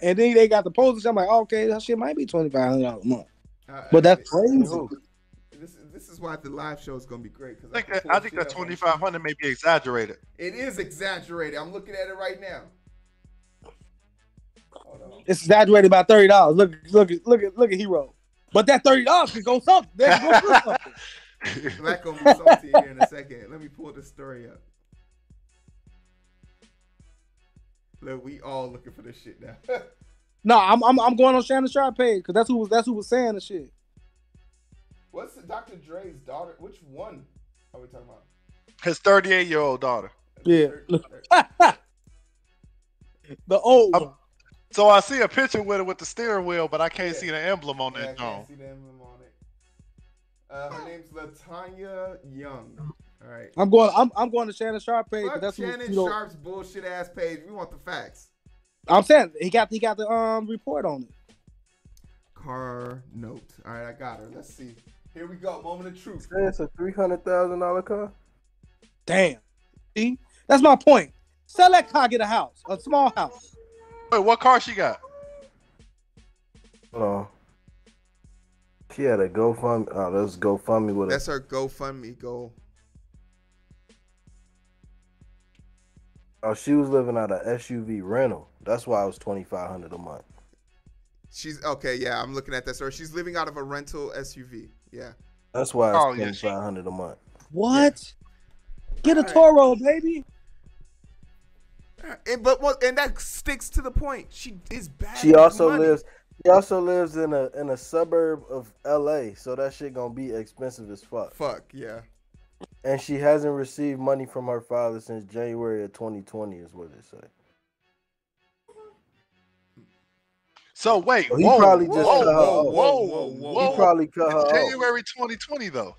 And then they got the postage. I'm like, okay, that shit might be $2,500 a month. But that's crazy. This is why the live show is gonna be great. I think that 2,500 may be exaggerated. It is exaggerated. I'm looking at it right now. It's exaggerated by $30. Look at Heero. But that $30 can go something. That can go something. Black gonna be salty here in a second. Let me pull the story up. Look, we all looking for this shit now. No, I'm going on Shannon Sharp page because that's who was saying the shit. What's Dr. Dre's daughter? Which one are we talking about? His 38-year-old daughter. Yeah. The old one. So I see a picture with her with the steering wheel, but I can't see the emblem on that. I can't see the emblem on it. Her name's Latanya Young. All right. I'm going to Shannon Sharp page. Fuck Shannon Sharp's bullshit ass page. We want the facts. I'm saying he got the report on it. Car note. All right, I got her. Let's see. Here we go. Moment of truth. It's a $300,000 car. Damn. See, that's my point. Sell that car, get a house, a small house. Wait, what car she got? Hold on. She had a GoFundMe. Oh, let's GoFundMe with her. That's her GoFundMe goal. Oh, she was living out of SUV rental. That's why it was $2,500 a month. She's okay. Yeah, I'm looking at that story. She's living out of a rental SUV. Yeah. That's why it's $2,500 a month. What? Yeah. Get a Toro, baby. And that sticks to the point. She is bad. She also lives in a suburb of LA, so that shit gonna be expensive as fuck. Fuck yeah. And she hasn't received money from her father since January of 2020, is what they say. So wait, he probably just cut her off. Whoa. He probably cut her off. January 2020 though.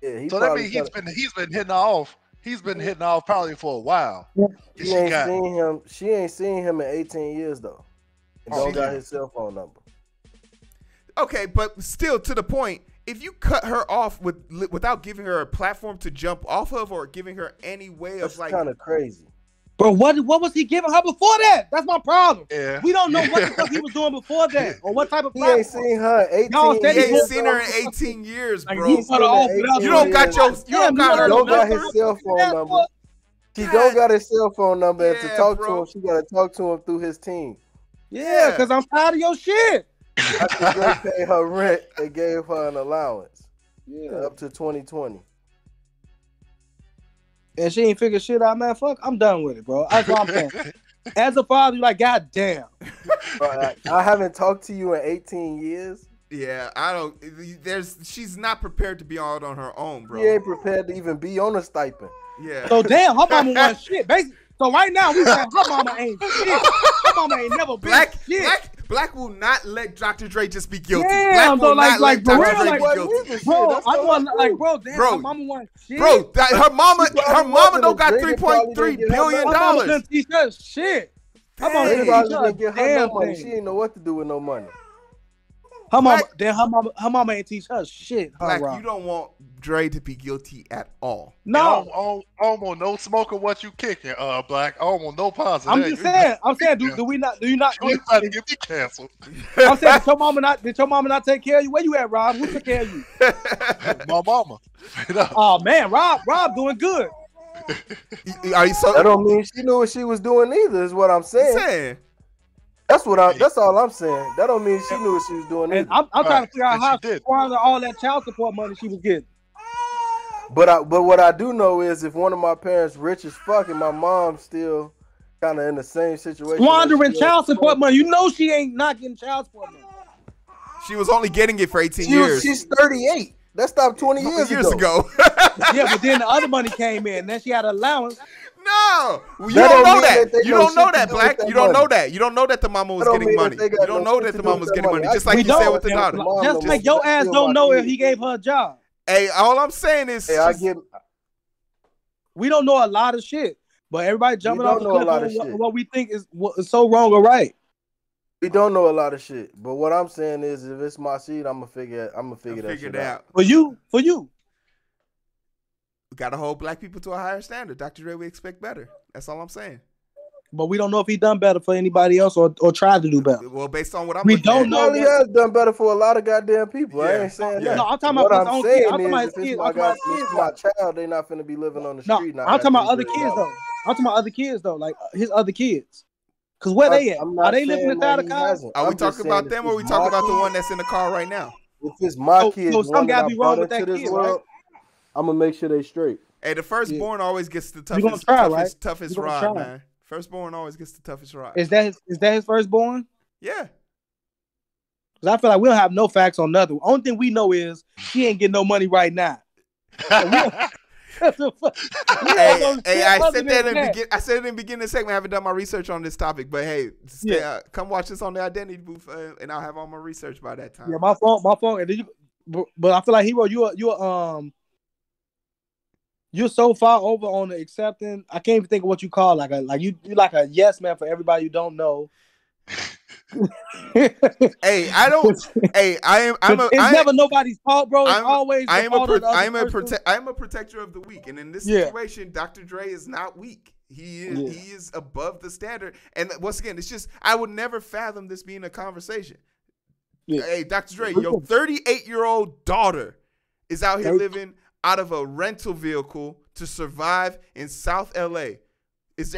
Yeah, so that means he's been hitting her off. He's been hitting off probably for a while. She ain't seen him. She ain't seen him in 18 years though. And don't got his cell phone number. Okay, but still to the point. If you cut her off without giving her a platform to jump off of, or giving her any way of kind of crazy. Bro, what was he giving her before that? That's my problem. Yeah. We don't know what the fuck he was doing before that, or what type of platform. He ain't seen her in 18 years. He ain't seen her in 18 years, bro. You don't got his cell phone number. She don't got his cell phone number, and to talk to him, she got to talk to him through his team. Yeah, because I'm tired of your shit. After Drake paid her rent, they gave her an allowance. Yeah, up to 2020. And she ain't figured shit out, man. Fuck, I'm done with it, bro. That's what I'm saying. As a father, you're like, God damn. Bro, I haven't talked to you in 18 years. Yeah, I don't. She's not prepared to be out on her own, bro. She ain't prepared to even be on a stipend. Yeah. So damn, her mama want shit. Basically, so right now we saying her mama ain't shit. Her mama ain't never been shit. Black will not let Dr. Dre just be guilty. Damn, Black will not let Dr. Dre be guilty. Bro, I want her mama want shit. Bro, her mama don't got $3.3 billion. Her mama couldn't teach her shit. Her mama didn't get her no money. She didn't know what to do with no money. Her mama ain't teach her shit. Black, you don't want Dre to be guilty at all. No, I don't want no smoke of what you kicking, Black. I don't want no positive. I'm just saying. I'm saying, do you not? You trying to get me canceled? I'm saying, did your mama not take care of you? Where you at, Rob? Who took care of you? My mama. Oh man, Rob doing good. Are you so? That don't mean she knew what she was doing either. Is what I'm saying. That's all I'm saying. That don't mean she knew what she was doing. And Either. I'm trying to figure out And how she she did. squandered all that child support money she was getting. But what I do know is if one of my parents rich as fuck and my mom's still kind of in the same situation. Squandering child support money. You know she ain't not getting child support money. She was only getting it for 18 years. She's 38. That stopped 20 years ago. Yeah, but then the other money came in. Then she had an allowance. No, you don't know that. You don't know that, Black. You don't know that. You don't know that the mama was getting money. You don't know that the mama was getting money. Just like you said with the daughter. Just like your ass don't know if he gave her a job. Hey, all I'm saying is, we don't know a lot of shit, but everybody jumping off the cliff on what we think is so wrong or right. We don't know a lot of shit, but what I'm saying is, if it's my seed, I'm gonna figure that shit out. For you, we gotta hold black people to a higher standard. Dr. Dre, we expect better. That's all I'm saying. But we don't know if he done better for anybody else or tried to do better. Well, based on what I'm we don't know. He has done better for a lot of goddamn people. I ain't saying that. No, I'm talking what about I'm saying is, if it's my child, they not finna be living on the street. No, I'm talking about other kids though. I'm talking about other kids though, like his other kids. Cause where they at? Are they living inside the car? Are we talking about them or are we talking about the one that's in the car right now? If it's my kids, so some gotta be wrong with that kid, right? I'm gonna make sure they straight. Hey, the firstborn always gets the toughest rod, man. Firstborn always gets the toughest rod. Is that his firstborn? Yeah. Cause I feel like we don't have no facts on nothing. Only thing we know is she ain't getting no money right now. I said it in the beginning of the segment. I haven't done my research on this topic, but hey, come watch this on the Identity booth, and I'll have all my research by that time. Yeah, my phone. And but I feel like Heero, you're so far over on the accepting. I can't even think of what you call you like a yes man for everybody you don't know. Hey, I don't. Hey, it's never nobody's fault, bro. It's always. I am a protector of the weak, and in this situation, Dr. Dre is not weak. He is above the standard. And once again, it's just I would never fathom this being a conversation. Yeah. Hey, Dr. Dre, your 38-year-old daughter is out here living out of a rental vehicle to survive in South LA.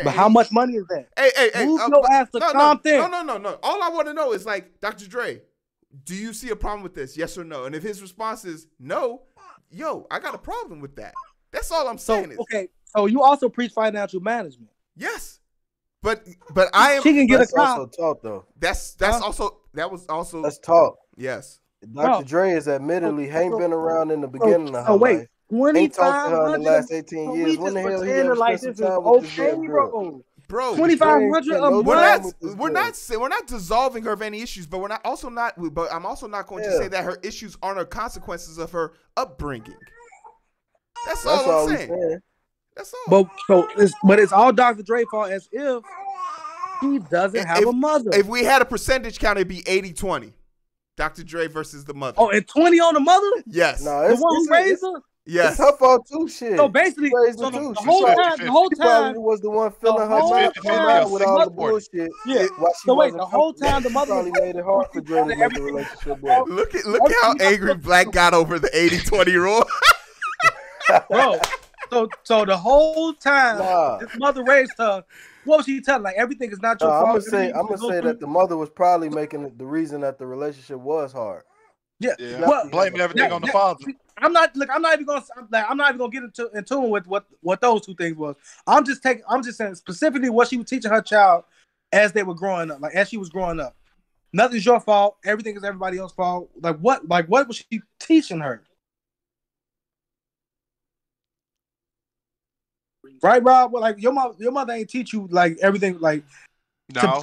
But how much money is that? Hey, move your ass to Compton. No. All I want to know is like, Dr. Dre, do you see a problem with this? Yes or no? And if his response is no, I got a problem with that. That's all I'm saying. Okay, so you also preach financial management. Yes, but I am. She can get a car. Also talk though. That's talk. Yes. Dr. Dre is admittedly ain't been around in the beginning of her life. 2,500 in the last 18 years. When the hell he ever spent some time with this damn girl? Bro, 2,500 a month. We're not dissolving her of any issues, but I'm also not going to say that her issues aren't the consequences of her upbringing. That's all I'm saying. That's all. But it's all Dr. Dre fault as if he doesn't have a mother. If we had a percentage count, it'd be 80-20. Dr. Dre versus the mother. Oh, and 20 on the mother? Yes. No, the one who raised her? Yes. It's her fault too, shit. So basically, the whole time, she was the one filling her mouth with all the bullshit. Yeah. The whole time the mother probably made it hard for Dre to make a relationship with. Look at how angry Black got over the 80-20 rule. Bro, so the whole time his mother raised her. What was she telling? Like, everything is not your fault. I'm gonna say that the mother was probably making it the reason that the relationship was hard. Yeah. Well, blaming everything on the father. I'm not even gonna get in tune with what those two things was. I'm just saying specifically what she was teaching her child as they were growing up, like as she was growing up. Nothing's your fault. Everything is everybody else's fault. Like what was she teaching her? Right, Rob? Well, like your mother ain't teach you like everything. Like no,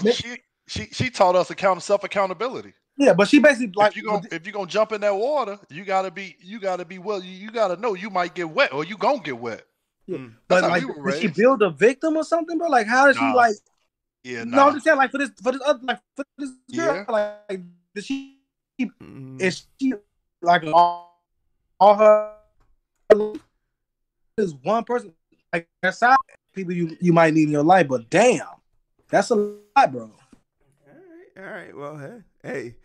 she taught us self accountability. Yeah, but she basically like if you're gonna jump in that water, you gotta be well. You gotta know you might get wet or you gonna get wet. Yeah. But like, did she build a victim or something, bro? Like, how did she like? Yeah, no. I'm just saying, like for this girl, like, did she? Is she like all her? Is one person like aside people you might need in your life, but damn, that's a lot, bro. All right. Well, hey,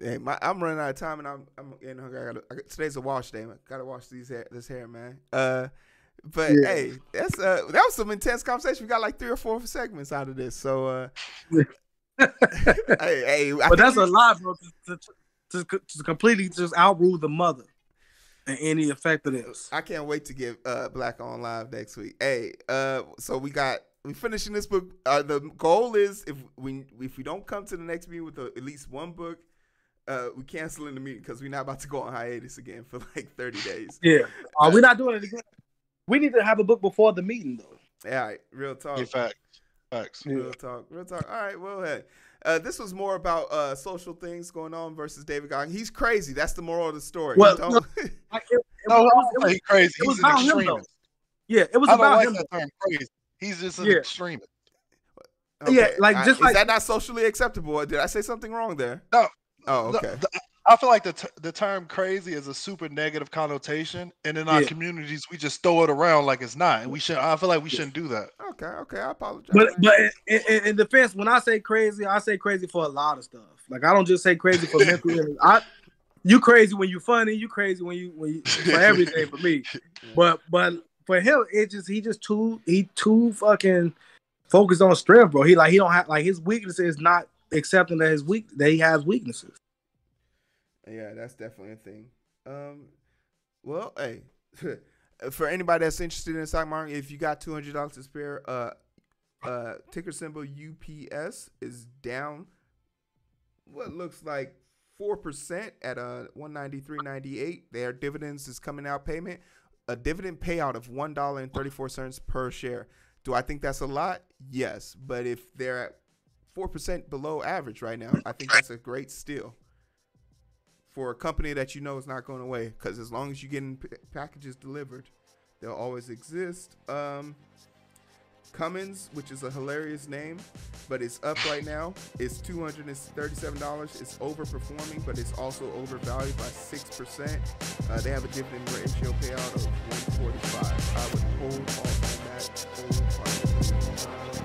I'm running out of time, and I'm getting hungry. Today's a wash day. I gotta wash this hair, man. But hey, that was some intense conversation. We got like 3 or 4 segments out of this. So Hey, but that's a lot, bro. To completely just outrule the mother and any effect of this. I can't wait to get Black on Live next week. Hey, so we finishing this book. The goal is if we don't come to the next meeting with at least one book, we canceling the meeting because we're not about to go on hiatus again for like 30 days. Yeah, we're not doing it again. We need to have a book before the meeting, though. Yeah, all right, real talk. Facts. Real talk. All right, well, hey. This was more about social things going on versus David Goggins. He's crazy. That's the moral of the story. Well, No, he's crazy. He's an extremist. Yeah, it was I don't about like him. that term, crazy. He's just an extremist. Okay. Yeah, like Is that not socially acceptable? Did I say something wrong there? No. Oh, okay. I feel like the term crazy is a super negative connotation, and in our communities, we just throw it around like it's not. And I feel like we shouldn't do that. Okay, I apologize. But in defense, when I say crazy for a lot of stuff. Like I don't just say crazy for mental illness. You crazy when you funny. You crazy when you for everything for me. But for him, he too fucking focused on strength, bro. He don't have like his weakness is not accepting that he has weaknesses. Yeah, that's definitely a thing. Well, hey, for anybody that's interested in the stock market, if you got $200 to spare, ticker symbol UPS is down what looks like 4% at 193.98. Their dividends is coming out payment, a dividend payout of $1.34 per share. Do I think that's a lot? Yes, but if they're at 4% below average right now, I think that's a great steal for a company that you know is not going away, because as long as you're getting packages delivered, they'll always exist. Cummins, which is a hilarious name, but it's up right now. It's $237. It's overperforming, but it's also overvalued by 6%. They have a dividend ratio payout of 145. I would hold off on that wholeheartedly.